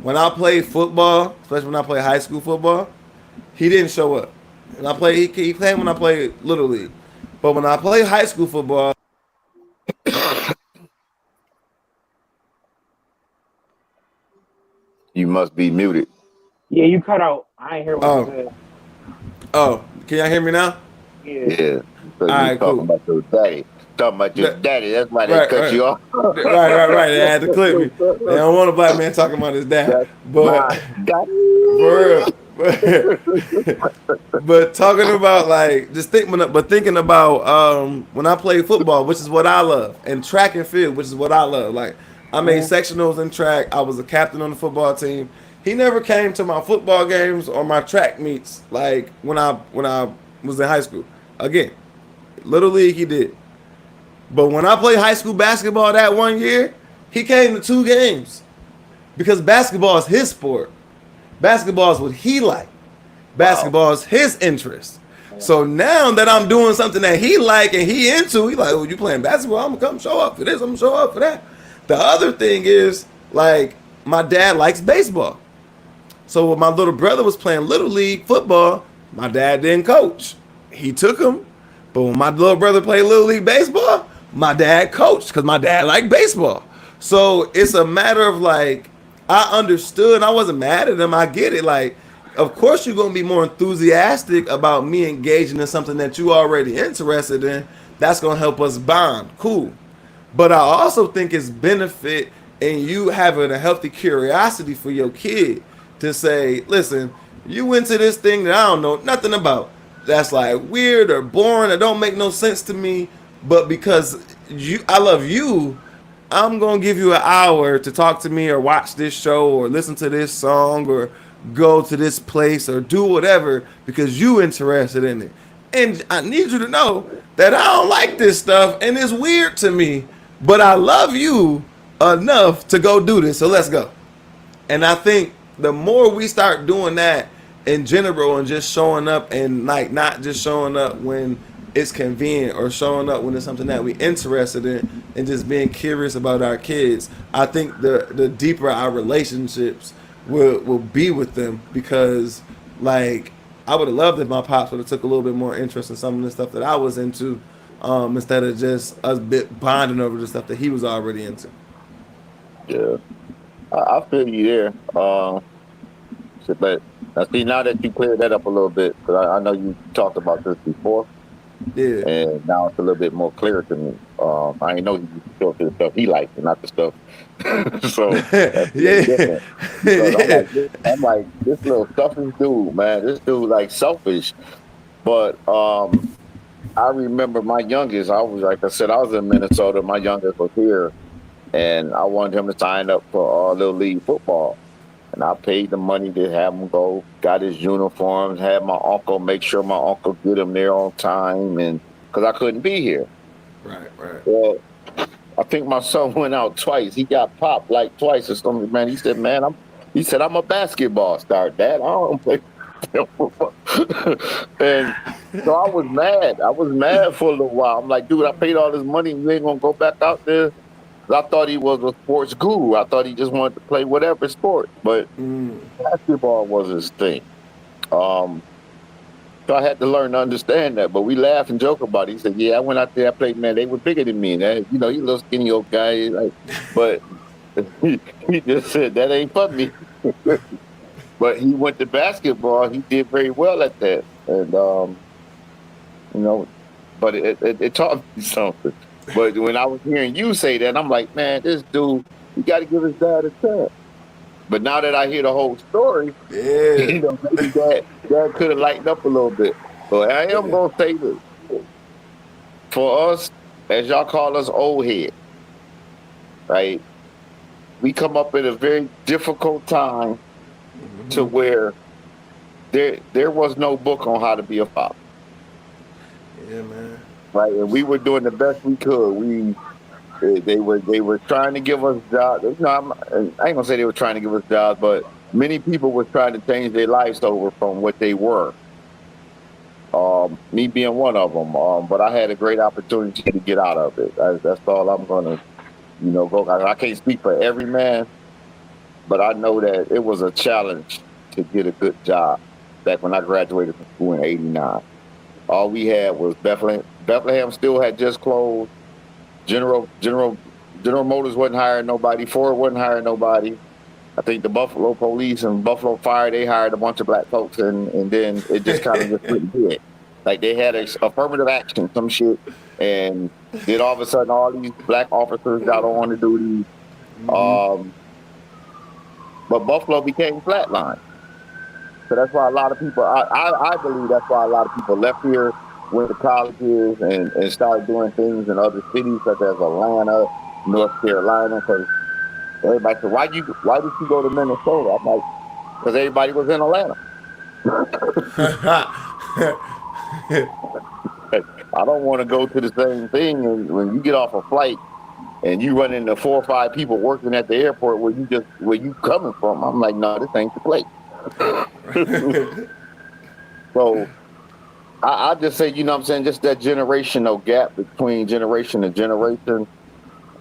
when I played football, especially when I played high school football, he didn't show up. And I played he came when I played little league, but when I played high school football, You must be muted. yeah. You cut out. I ain't hear what you oh said. can y'all hear me now? Yeah, Yeah, because All you right, talking cool. about your daddy. Talking about your That- daddy. That's why they right, cut right. you off. Right. They had to clip me. They don't want a black man talking about his dad. That's But my for daddy. real. But talking about like just thinking about when I played football, which is what I love, and track and field, which is what I love. Like I made mhm, sectionals in track. I was a captain on the football team. He never came to my football games or my track meets like when I was in high school. Again, little league he did. But when I played high school basketball that one year, he came to 2 games because basketball is his sport. Basketball is what he liked. Wow. Basketball is his interest. So now that I'm doing something that he like and he into, he like, oh, you playing basketball? I'm gonna come show up for this. I'm gonna show up for that. The other thing is, like, my dad likes baseball. So when my little brother was playing little league football, my dad didn't coach. He took him. But when my little brother played little league baseball, my dad coached because my dad liked baseball. So it's a matter of like, I understood. I wasn't mad at him. I get it. Like, of course you're gonna be more enthusiastic about me engaging in something that you already interested in. That's gonna help us bond. Cool. But I also think it's benefit in you having a healthy curiosity for your kid to say, listen, you into this thing that I don't know nothing about. That's like weird or boring or don't make no sense to me. But because I love you, I'm gonna give you an hour to talk to me or watch this show or listen to this song or go to this place or do whatever because you interested in it. And I need you to know that I don't like this stuff and it's weird to me, but I love you enough to go do this. So let's go. And I think the more we start doing that in general and just showing up and like not just showing up when it's convenient or showing up when it's something that we interested in and just being curious about our kids, I think the deeper our relationships will be with them because like I would have loved if my pops would have took a little bit more interest in some of the stuff that I was into, instead of just us bit bonding over the stuff that he was already into. Yeah, I feel you there. But I see now that you cleared that up a little bit, because I know you talked about this before, Yeah. and now it's a little bit more clear to me. I know you show to the stuff he likes and not the stuff. So that's a little Yeah. different because Yeah. I'm like this little selfish dude, man. This dude like selfish, but I remember my youngest. I was like I said, I was in Minnesota. My youngest was here, and I wanted him to sign up for little league football. And I paid the money to have him go, got his uniforms, had my uncle make sure my uncle get him there on time, and because I couldn't be here. Right, right. Well, I think my son went out twice. He got popped like twice or something. Man, he said, "Man, He said, "I'm a basketball star, Dad. I don't play football." And so I was mad. I was mad for a little while. I'm like, dude, I paid all this money. You ain't gonna go back out there. I thought he was a sports guru. I thought he just wanted to play whatever sport, but basketball was his thing. Um, so I had to learn to understand that. But we laugh and joke about it. He said, "Yeah, I went out there. I played. Man, they were bigger than me. And he little skinny old guy. Like, but he just said that ain't for me." But he went to basketball. He did very well at that, and you know, but it taught me something. But when I was hearing you say that, I'm like, man, this dude, you got to give his dad a chance. But now that I hear the whole story, Yeah. maybe dad could have lightened up a little bit. But I am Yeah. gonna say this for us, as y'all call us, old head, right? We come up at a very difficult time to where there was no book on how to be a father, Yeah, man. right? And we were doing the best we could. They were trying to give us jobs. No, I ain't gonna say they were trying to give us jobs, but many people were trying to change their lives over from what they were. Me being one of them. But I had a great opportunity to get out of it. That's all I'm gonna, go. I can't speak for every man, but I know that it was a challenge to get a good job back when I graduated from school in '89. All we had was Bethlehem. Bethlehem still had just closed. General General General Motors wasn't hiring nobody. Ford wasn't hiring nobody. I think the Buffalo Police and Buffalo Fire they hired a bunch of black folks, and then it just kind of just went dead. Like they had affirmative action, some shit, and then all of a sudden all these black officers got on the duty. Um, but Buffalo became flatline. So that's why a lot of people, I believe that's why a lot of people left here, went to colleges, and started doing things in other cities such as Atlanta, North Carolina. Because everybody said, why did you go to Minnesota? I'm like, because everybody was in Atlanta. I don't want to go to the same thing. And when you get off a flight and you run into 4 or 5 people working at the airport where you coming from, I'm like, no, this ain't the place. So I just say, you know what I'm saying, just that generational gap between generation and generation.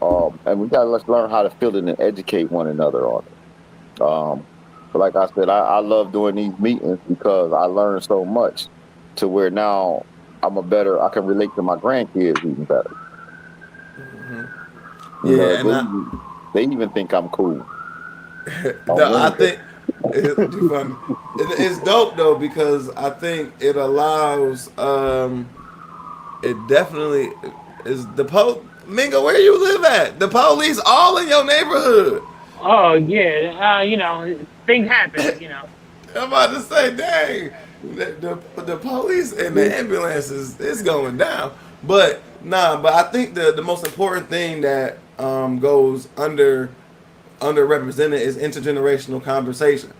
And we gotta let's learn how to feel it and educate one another on it. But like I said, I love doing these meetings because I learned so much to where now I can relate to my grandkids even better. You know, Yeah, and they even think I'm cool. I think it's funny. It's dope though because I think it allows. It definitely is the Mingo. Where you live at? The police all in your neighborhood. Oh yeah, things happen. I'm about to say, dang, the police and the ambulances is going down. But nah, but I think the most important thing that goes underrepresented is intergenerational conversation.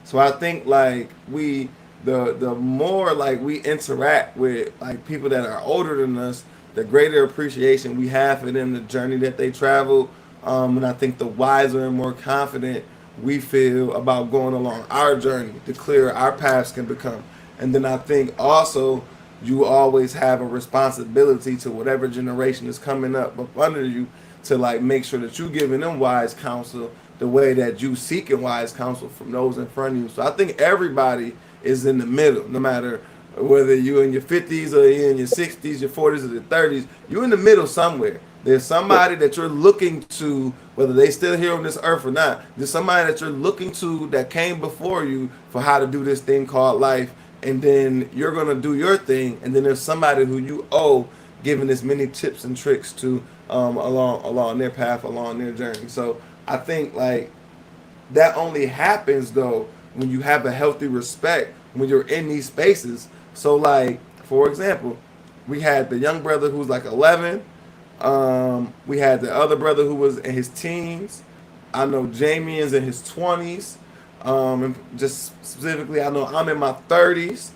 So I think like the more like we interact with like people that are older than us, the greater appreciation we have for them, the journey that they travel, and I think the wiser and more confident we feel about going along our journey, the clearer our paths can become. And then I think also you always have a responsibility to whatever generation is coming up under you to like make sure that you giving them wise counsel the way that you seeking wise counsel from those in front of you. So I think everybody is in the middle, no matter whether you're in your 50s or you're in your 60s, your 40s or your 30s, you're in the middle somewhere. There's somebody that you're looking to, whether they still here on this earth or not. There's somebody that you're looking to that came before you for how to do this thing called life, and then you're gonna do your thing, and then there's somebody who you owe giving as many tips and tricks to along their path, along their journey. So I think like that only happens though when you have a healthy respect when you're in these spaces. So like for example, we had the young brother who was like 11. We had the other brother who was in his teens. I know Jamie is in his 20s. And just specifically, I know I'm in my 30s.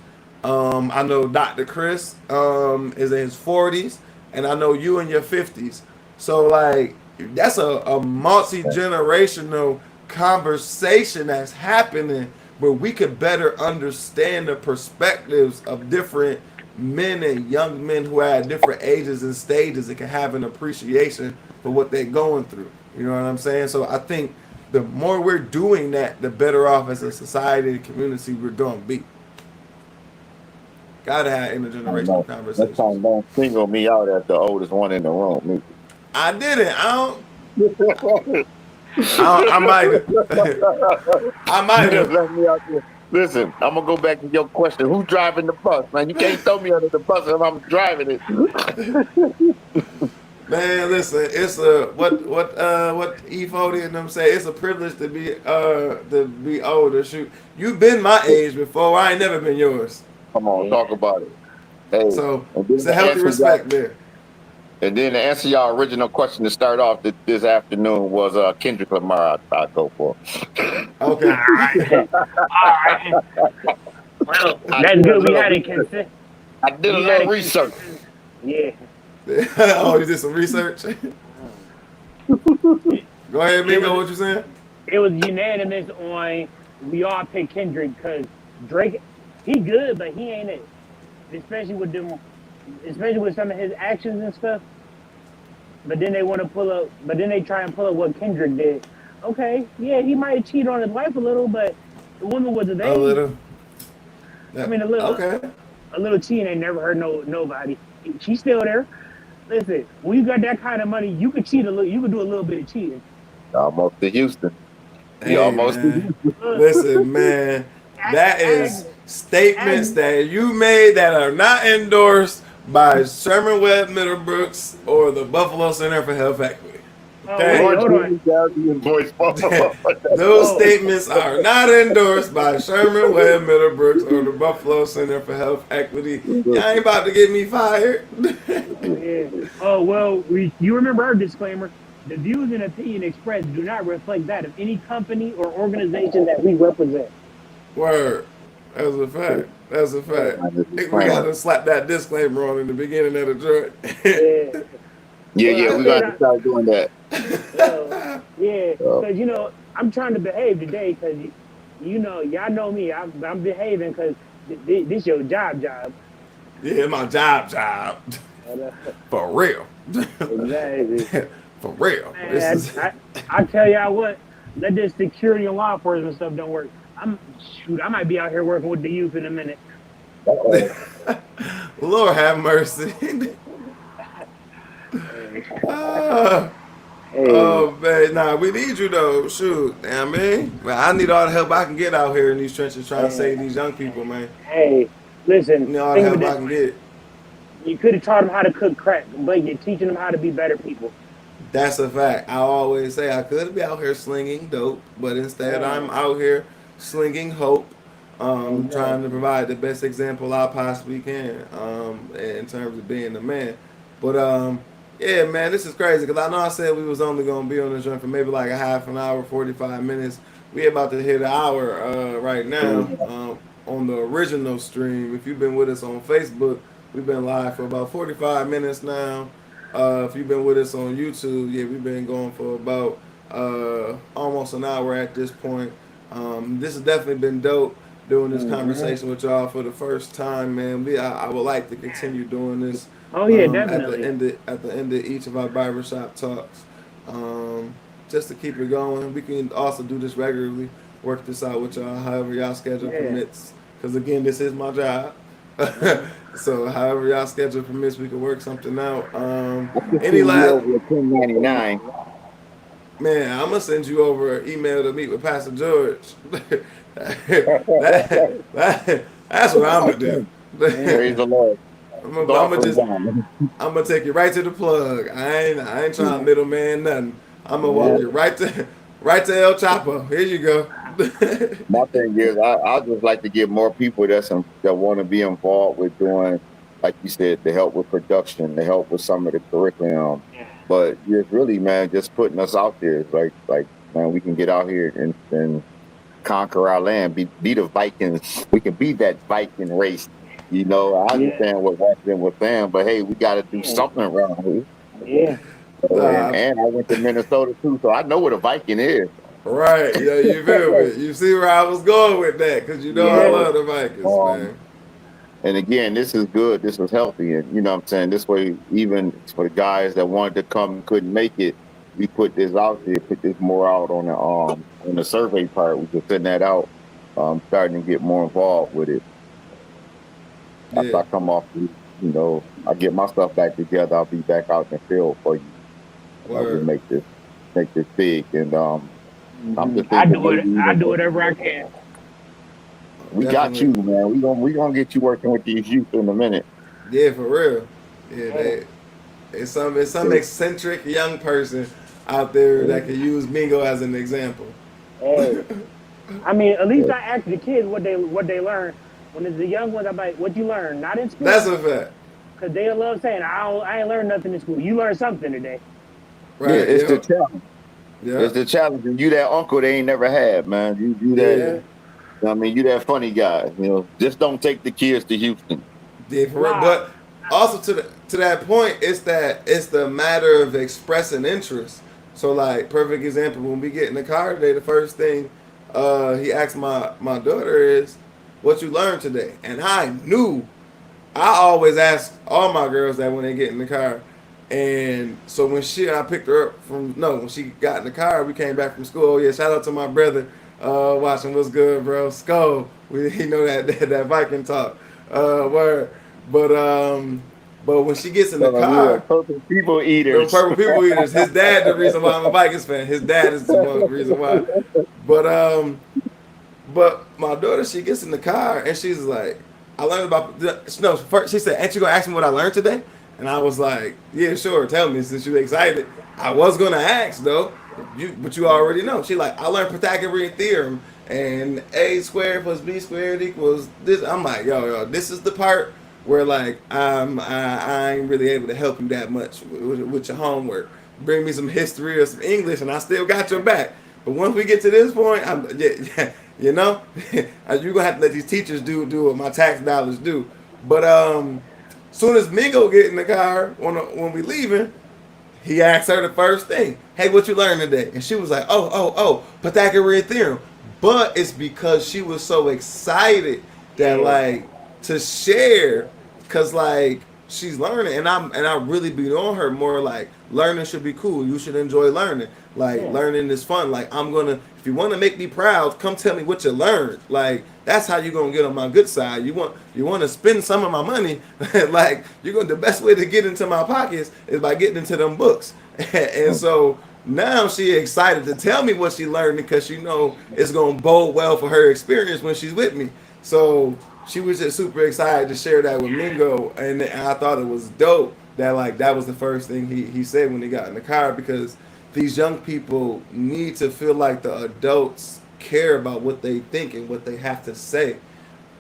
I know Dr. Chris is in his 40s, and I know you in your 50s. So like that's a multi generational conversation that's happening where we could better understand the perspectives of different men and young men who are at different ages and stages and can have an appreciation for what they're going through. You know what I'm saying? So I think the more we're doing that, the better off as a society and community we're going to be. Gotta have intergenerational Next conversations. time, don't single me out as the oldest one in the room. Me. I didn't. I might. I You might just have. left me out there. Listen, I'm gonna go back to your question. Who's driving the bus, man? You can't throw me under the bus if I'm driving it. Man, listen, it's a what E40 and them say. It's a privilege to be older. Shoot, you've been my age before. I ain't never been yours. Come on, Yeah. talk about it. Hey, So and then it's a to healthy answer y'all, respect there. and then to answer y'all original question to start off this afternoon was Kendrick Lamar. I'd go for. All Okay. right, all right. Well, I that's did a good. We little had a research. consent. I did a We had little a research. consensus. Yeah. Oh, you did some research. Go ahead, It Mingo. was What you saying? it was unanimous on we all picked Kendrick because Drake, he good, but he ain't it. Especially with them, especially with some of his actions and stuff. But then they want to pull up, but then they try and pull up what Kendrick did. Okay, yeah, he might have cheated on his wife a little, but the woman was of A age. little. I Yeah. mean, Okay. a little cheating ain't never hurt nobody. She's still there. Listen, when you got that kind of money, you could cheat a little. You could do a little bit of cheating. Almost to Houston. We Hey almost to man. Houston. Look, Listen, man. That ask, is statements ask, that you made that are not endorsed by Sherman Webb Middlebrooks or the Buffalo Center for Health Equity. oh Okay? wait, Or hold on. Jimmy Darby and Boyce. Those Oh, statements are not endorsed by Sherman Webb Middlebrooks or the Buffalo Center for Health Equity. Y'all ain't about to get me fired. yeah. Oh well, you remember our disclaimer. The views and opinion expressed do not reflect that of any company or organization that we represent. Word. That's a fact. That's a Yeah, fact. I just We got disclaimer. to slap that disclaimer on in the beginning of the joint. yeah. Yeah, Well, yeah, I we said, got to start doing that. well, yeah, Uh, because I'm trying to behave today because y'all know me. I'm behaving because this your job. Yeah, my job. And, For real. exactly. For real. This Man, is. I tell y'all what, let this security and law enforcement stuff don't work. I might be out here working with the youth in a minute. uh-oh. Lord have mercy. Hey, Ah, hey, oh man, nah, we need you though. Shoot, you know what I mean, well, I need all the help I can get out here in these trenches trying to hey, save these young people, man. hey, I listen, need all the think of it help this I can way. get. You could have taught them how to cook crack, but you're teaching them how to be better people. That's a fact. I always say I could be out here slinging dope, but instead I'm Man, out here slinging hope, trying to exactly. provide the best example I possibly can, in terms of being a man. But yeah, man, this is crazy because I know I said we was only gonna be on the joint for maybe like a half an hour, 45 minutes. We about to hit an hour right now on the original stream. If you've been with us on Facebook, we've been live for about 45 minutes now. If you've been with us on YouTube, yeah, we've been going for about almost an hour at this point. This has definitely been dope doing this Hmm. conversation with y'all for the first time, man. I would like to continue doing this Oh yeah, at the definitely. end of each of our barbershop talks, um, just to keep it going. We can also do this regularly. Work this out with y'all, however y'all schedule Yeah. permits. Because again, this is my job. Uh-huh. So however y'all schedule permits, we can work something out. I can Any send you last over a 1099. man, I'm gonna send you over an email to meet with Pastor George. That's what I'm gonna do. Yeah. Praise the Lord. I'm It's gonna, I'm gonna offering just time. I'm gonna take you right to the plug. I ain't trying to middleman nothing. I'm gonna walk Yeah. you right to El Chapo. Here you go. My thing is, I just like to get more people that want to be involved with doing, like you said, to help with production, to help with some of the curriculum. But it's really, man, just putting us out there. It's like man, we can get out here and conquer our land, be the Vikings. We can be that Viking race. I Yeah. understand what Washington was saying, but hey, we got to do Yeah. something around here. Yeah. And Nah, and I went to Minnesota too, so I know what a Viking is. right. Yeah, you feel me? You see where I was going with that? Cause you know I Yeah. So love the Vikings, um, man. and again, this is good. This was healthy, and you know what I'm saying. This way, even for the guys that wanted to come and couldn't make it, we put this out there, put this more out on the survey part. We can send that out, starting to get more involved with it. After Yeah. I come off, I get my stuff back together. I'll be back out in the field for you. We Word. make this big, and I'm Hmm. just thinking maybe I even do whatever I can. we got Definitely. you, man. We gonna get you working with these youth in a minute. Yeah, for real. Yeah, Yeah. it's some eccentric young person out there that can use Mingo as an example. Hey. I mean, at least I ask the kids what they learn. When it's the young ones, I'm like, "What you learn? Not in That's school," a fact. because they love saying, I ain't learned nothing in school. You learned something today." Yeah, Right. it's the Yep. challenge. It's Yep. the challenge. And you that uncle they ain't never had, man. You that. Yeah. Yeah. I mean, you that funny guy. Just don't take the kids to Houston. Yeah, for real. Nah. But also to that point, it's the matter of expressing interest. So like perfect example, when we get in the car today, the first thing he asked my daughter is, "What you learned today?" And I knew I always ask all my girls that when they get in the car. And so I picked her up when she got in the car, we came back from school. Oh yeah, shout out to my brother, watching what's good, bro. Skull, he know that Viking talk, word. But but when she gets in the So we are car, perfect people the eaters. purple people eaters. His dad, the reason why I'm a Vikings fan. His dad is the one reason why. But but my daughter, she gets in the car and she's like, I learned about no. First, she said, "Ain't you gonna ask me what I learned today?" And I was like, "Yeah, sure. Tell me since you're excited." I was gonna ask though, but you already know. She like, I learned Pythagorean theorem and a squared plus b squared equals this. I'm like, yo, this is the part where like I ain't really able to help you that much with your homework. Bring me some history or some English, and I still got your back. But once we get to this point, You know, you're gonna have to let these teachers do what my tax dollars do. But soon as Mingo get in the car when we leaving, he asked her the first thing, "Hey, what you learned today?" And she was like, "Oh, Pythagorean theorem." But it's because she was so excited that Yeah. like to share, cause like she's learning, and I really be on her more like learning should be cool. You should enjoy learning. Like Yeah. learning is fun. Like I'm gonna, if you want to make me proud, come tell me what you learned. Like that's how you gonna get on my good side. You want to spend some of my money. Like you're gonna, the best way to get into my pockets is by getting into them books. And so now she excited to tell me what she learned because she know it's gonna bode well for her experience when she's with me. So she was just super excited to share that with Mingo, and I thought it was dope that like that was the first thing he said when he got in the car, because these young people need to feel like the adults care about what they think and what they have to say.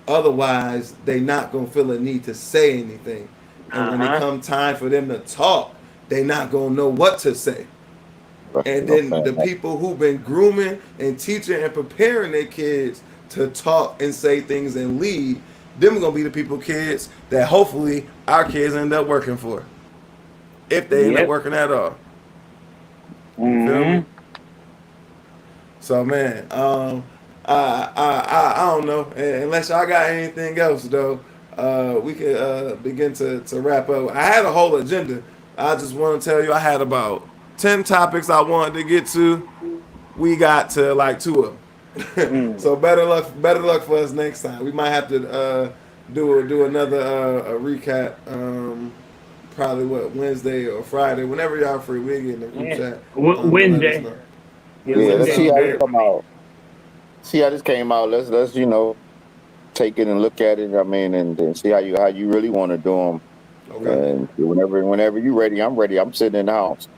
Otherwise, they not gonna feel a need to say anything. And Uh when it huh. come time for them to talk, they not gonna know what to say. Right, you And know then what the I'm saying? people who've been grooming and teaching and preparing their kids to talk and say things and lead, them gonna be the people, kids, that hopefully our kids end up working for, if they end up Yep. working at all. You feel me? Mm-hmm. So man, I don't know. Unless y'all got anything else though, we can begin to wrap up. I had a whole agenda. I just want to tell you, I had about 10 topics I wanted to get to. We got to like two of them. Mm. So better luck for us next time. We might have to do another a recap. Probably what, Wednesday or Friday, whenever y'all free. We get in the group Yeah. chat and let us Wednesday. know. Yeah, Yeah, let's Wednesday see be how this better Sound for come me. out. See how this came out. Let's take it and look at it. I mean, and see how you really want to do them. good. And whenever you're ready, I'm ready. I'm sitting in the house.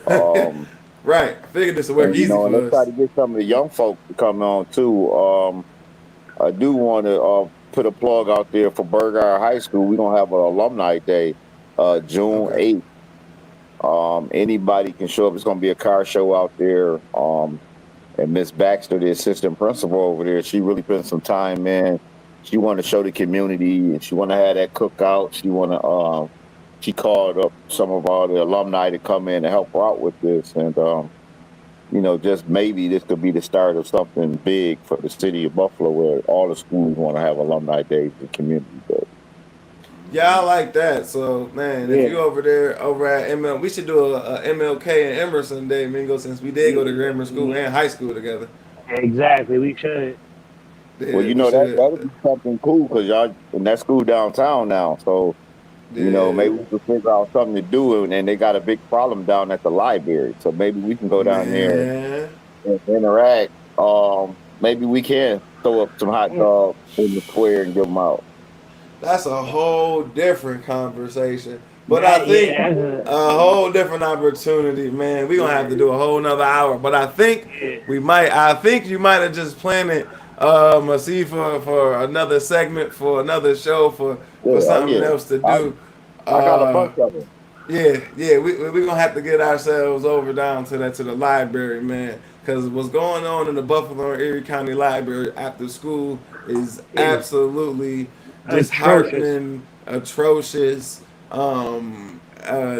Okay. Um, Right. I figured this would work and easy and let's for try us. to get some of the young folks to come on too. I do want to put a plug out there for Burger High School. We're gonna have an alumni day, June Okay. 8th. Anybody can show up. It's gonna be a car show out there. And Miss Baxter, the assistant principal over there, she really put some time in. She want to show the community, and she want to have that cookout. She called up some of all the alumni to come in and help her out with this, and just maybe this could be the start of something big for the city of Buffalo, where all the schools want to have alumni days and community days. Yeah, I like that. So, man, if Yeah. you over there over at ML, we should do a MLK and Emerson Day, Mingo, since we did go to grammar school Yeah. and high school together. Exactly. We should. Well, Yeah, we that should. that'll be something cool because y'all in that school downtown now, so. Yeah, Maybe we could figure out something to do, and they got a big problem down at the library. So maybe we can go down there man, and interact. Maybe we can throw up some hot Mm. dogs in the square and give them out. that's a whole different conversation. But I That think yeah, a whole different opportunity, man. We gonna have to do a whole nother hour. But I think yeah. we might. I think you might have just planned it. A see for another segment, for another show, Yeah, for oh something yeah. else to I do. I got a Uh, bunch of them. yeah. We gonna have to get ourselves over down to the library, man. Cause what's going on in the Buffalo and Erie County Library after school is It's absolutely just atrocious. heartening, atrocious.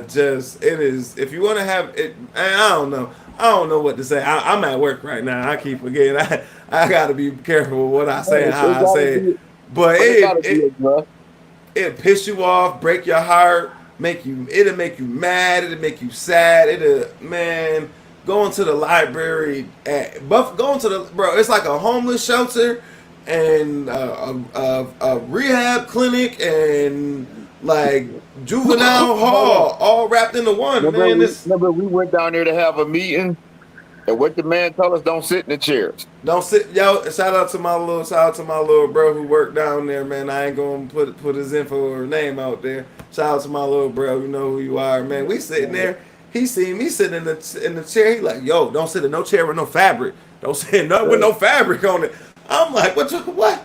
Just it is. If you want to have it, I don't know. I don't know what to say. I'm at work right now. I keep forgetting. I got to be careful with what I say Hey, and how I gotta say it. be, But but it gotta be addressed. it piss you off, break your heart, it'll make you mad, it'll make you sad, it'll, man, going to the library going to the, bro, it's like a homeless shelter and a rehab clinic and like juvenile hall all wrapped into one, man. This Remember we went down there to have a meeting, and what the man told us: don't sit in the chairs. don't sit, yo. Shout out to my little bro who worked down there, man. I ain't gonna put his info or name out there. Shout out to my little bro. You know who you are, man. We sitting there. He seen me sitting in the chair. He like, yo, don't sit in no chair with no fabric. Don't sit in none with no fabric on it. I'm like, what?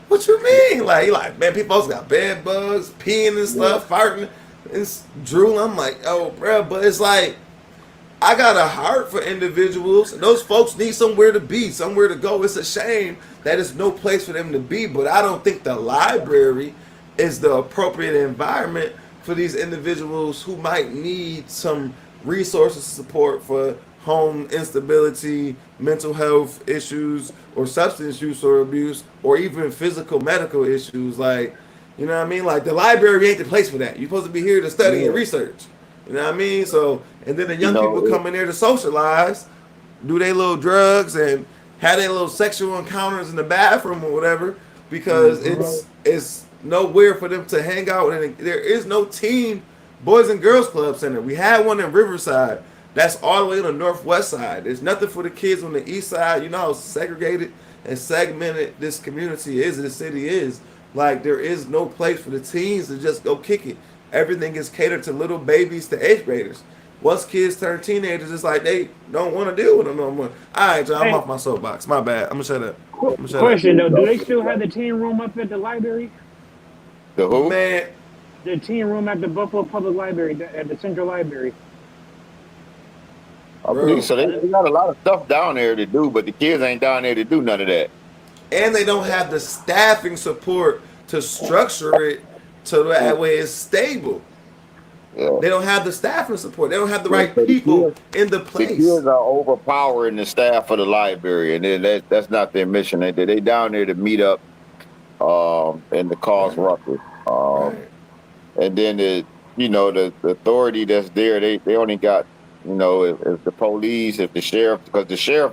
What you mean? Like, he like, man, people also got bed bugs, peeing and Yeah, stuff, farting, and drooling. I'm like, oh, bro, but it's like I got a heart for individuals. Those folks need somewhere to be, somewhere to go. It's a shame that there's no place for them to be, but I don't think the library is the appropriate environment for these individuals who might need some resources support for home instability, mental health issues, or substance use or abuse, or even physical medical issues. Like, you know what I mean? Like, the library ain't the place for that. You're supposed to be here to study and Yeah. research. You know what I mean? So, and then the You young people know, come in there to socialize, do their little drugs, and have their little sexual encounters in the bathroom or whatever, because it's nowhere for them to hang out, and there is no teen boys and girls club center. We had one in Riverside. That's all the way on the northwest side. There's nothing for the kids on the east side. You know how segregated and segmented this community is, this city is. Like, there is no place for the teens to just go kick it. Everything is catered to little babies to eighth graders. Once kids turn teenagers, it's like they don't want to deal with them no more. All right, John, I'm Hey, off my soapbox. My bad. I'm gonna shut up. I'm gonna shut up. question though, do they still have the teen room up at the library? the who? Man, The teen room at the Buffalo Public Library, at the Central Library. I bro. believe so. They got a lot of stuff down there to do, but the kids ain't down there to do none of that. And they don't have the staffing support to structure it so that way it's stable. Yeah. They don't have the staffing support. They don't have the Yeah, right so people in the the place. kids are overpowering the staff of the library, and then that's not their mission. They down there to meet up and to cause Right. ruckus. Right. And then the authority that's there, they only got, if the police, if the sheriff, because the sheriff,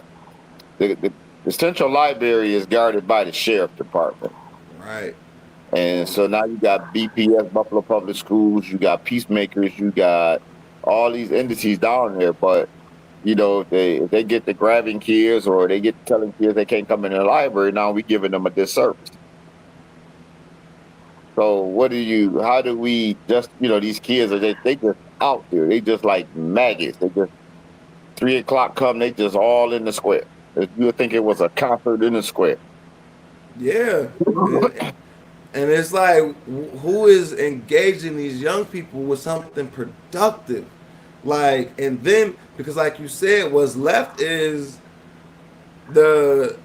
the central library is guarded by the sheriff department. Right. And so now you got BPS, Buffalo Public Schools, you got Peacemakers, you got all these entities down there. But, if they get to grabbing kids or they get to telling kids they can't come in the library, now we giving them a disservice. So how do we just, these kids they just out there. They just like maggots. They just 3 o'clock come, they just all in the square. You would think it was a concert in the square. Yeah. And it's like, who is engaging these young people with something productive? Like, and then, because like you said, what's left is the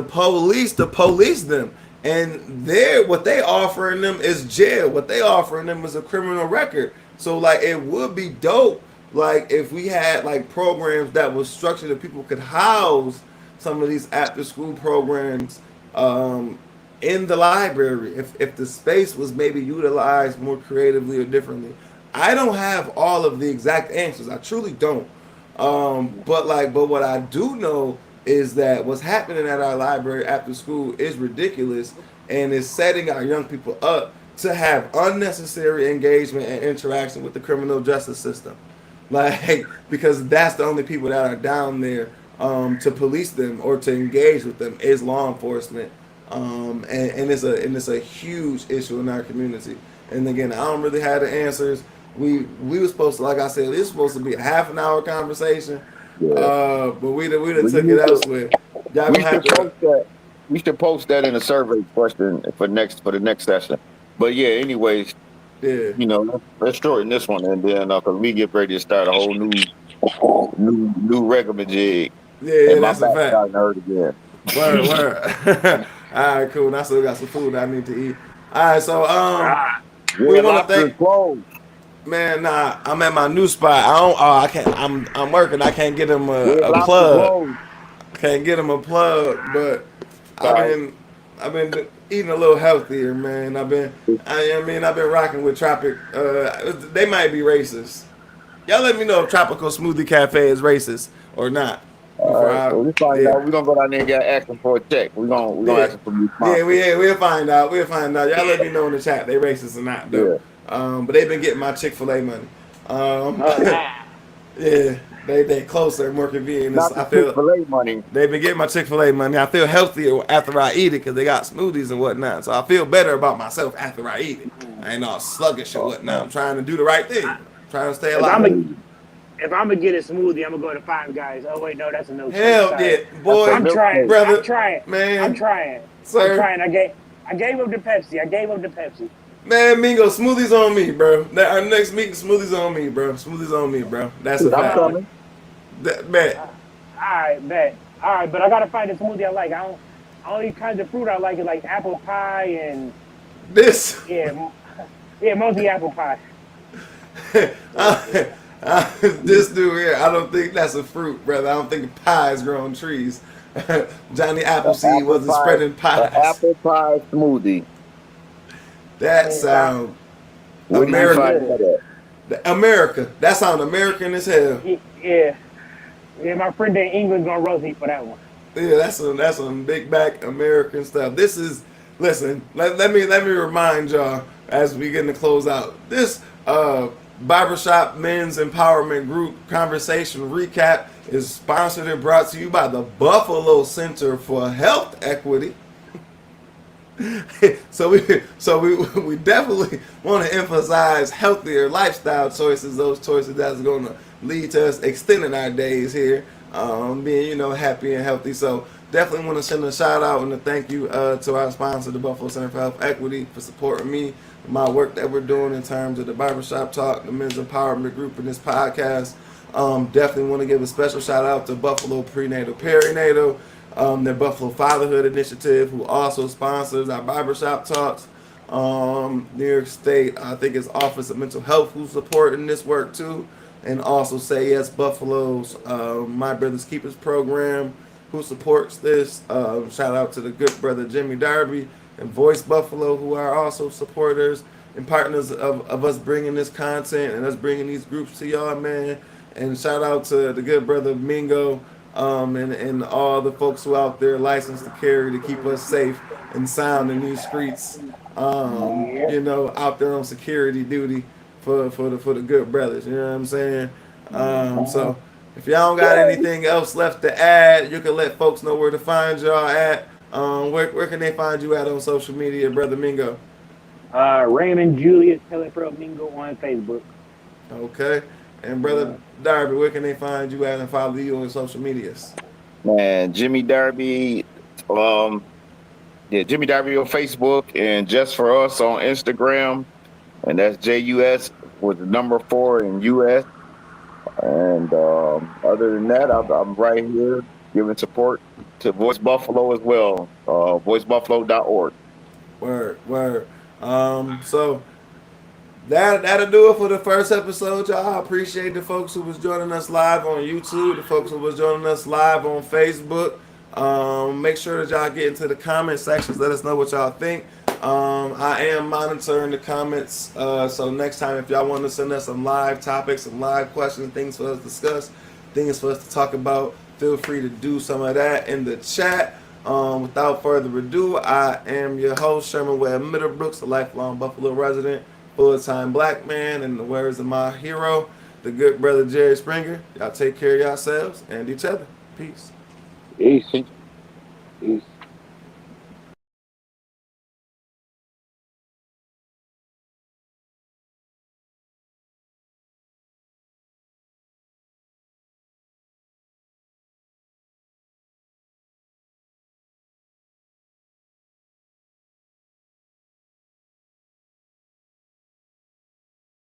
police to police them. And what they offering them is jail. What they offering them is a criminal record. So like, it would be dope, like, if we had like programs that was structured that people could house some of these after school programs in the library, if the space was maybe utilized more creatively or differently. I don't have all of the exact answers. I truly don't. But what I do know is that what's happening at our library after school is ridiculous, and is setting our young people up to have unnecessary engagement and interaction with the criminal justice system. Like, because that's the only people that are down there to police them or to engage with them is law enforcement. And it's a huge issue in our community. And again, I don't really have the answers. We were supposed to, like I said, this was supposed to be a half an hour conversation, Yeah. but we done took it elsewhere. Y'all We gonna have should to, post that. We should post that in a survey question for the next session. But yeah, anyways, yeah, let's shorten this one, and then because we get ready to start a whole new regular yeah, and my that's a back fact. starting to hurt again. Word. All right, cool. And I still got some food I need to eat. All right, so Ah, we Yeah, want to lobster is thank. closed. Man, nah, I'm at my new spot. I don't. Oh, I can't. I'm working. I can't get him Red a lobster plug. closed. Can't get him a plug, but I've Sorry. been I've been eating a little healthier, man. I've been rocking with Tropic. They might be racist. Y'all let me know if Tropical Smoothie Cafe is racist or not. All Before right, I, so we find yeah, out. We're gonna go down there and get ask them for a check. We're gonna yeah, ask them for new yeah, sponsors. we'll find out. We'll find out. Y'all let me know in the chat they racist or not though. Yeah. But they've been getting my Chick-fil-A money. ah. Yeah, they closer, more convenient. Not I the feel Chick-fil-A money. they've been getting my Chick-fil-A money. I feel healthier after I eat it because they got smoothies and whatnot. So I feel better about myself after I eat it. I ain't all sluggish or whatnot. I'm trying to do the right thing. I'm trying to stay If alive. if I'm gonna get a smoothie, I'm gonna go to Five Guys. Oh wait, no, that's a no. Hell Sorry. yeah, That's a boy, I'm trying. brother, I'm trying. man, I'm trying. sir. I'm trying. I gave up the Pepsi. I gave up the Pepsi. Man, Mingo, smoothies on me, bro. Our next meeting, smoothies on me, bro. Smoothies on me, bro. That's a Dude, I'm fact. coming. Man, All right, bet. All right, but I gotta find a smoothie I like. I don't eat kinds of fruit I like. It like apple pie and this. yeah, yeah, mostly apple pie. This dude here, I don't think that's a fruit, brother. I don't think pies grow on trees. Johnny An Appleseed apple wasn't pie, spreading an pies. apple pie smoothie. That Yeah, sound Where do you sounds American. find good. that America. That sound American as hell. Yeah, yeah. My friend in England's gonna roast me for that one. Yeah, that's some big back American stuff. This is listen. Let me remind y'all as we get to close out. This barbershop men's empowerment group conversation recap is sponsored and brought to you by the Buffalo Center for Health Equity. So we definitely want to emphasize healthier lifestyle choices. Those choices that's going to lead to us extending our days here, being happy and healthy. So definitely want to send a shout out and a thank you to our sponsor, the Buffalo Center for Health Equity, for supporting me, my work that we're doing in terms of the barbershop talk, the men's empowerment group, in this podcast. Definitely want to give a special shout out to Buffalo Prenatal Perinatal, their Buffalo Fatherhood Initiative, who also sponsors our barbershop talks. New York State, I think it's Office of Mental Health, who's supporting this work too. And also Say Yes Buffalo's My Brothers Keepers program, who supports this. Shout out to the good brother Jimmy Darby and Voice Buffalo, who are also supporters and partners of us bringing this content and us bringing these groups to y'all, man. And shout out to the good brother Mingo, and all the folks who out there licensed to carry to keep us safe and sound in these streets. Yeah. Out there on security duty for the good brothers. You know what I'm saying? So if y'all don't got anything else left to add, you can let folks know where to find y'all at. Where can they find you at on social media, brother Mingo? Raymond Julius Telefro Mingo on Facebook. Okay. And brother Uh, Darby, where can they find you at and follow you on social medias? Man, Jimmy Darby, um, yeah, Jimmy Darby on Facebook and Just For Us on Instagram. And that's JUS with the number 4 in US. And other than that, I'm right here giving support to Voice Buffalo as well, voicebuffalo.org. Word. So that'll do it for the first episode, y'all. I appreciate the folks who was joining us live on YouTube, the folks who was joining us live on Facebook. Make sure that y'all get into the comment sections. Let us know what y'all think. I am monitoring the comments. So next time, if y'all want to send us some live topics, some live questions, things for us to discuss, things for us to talk about, feel free to do some of that in the chat. Without further ado, I am your host, Sherman Webb Middlebrooks, a lifelong Buffalo resident, full-time black man, in the words of my hero, the good brother Jerry Springer. Y'all take care of yourselves and each other. Peace. peace. Peace.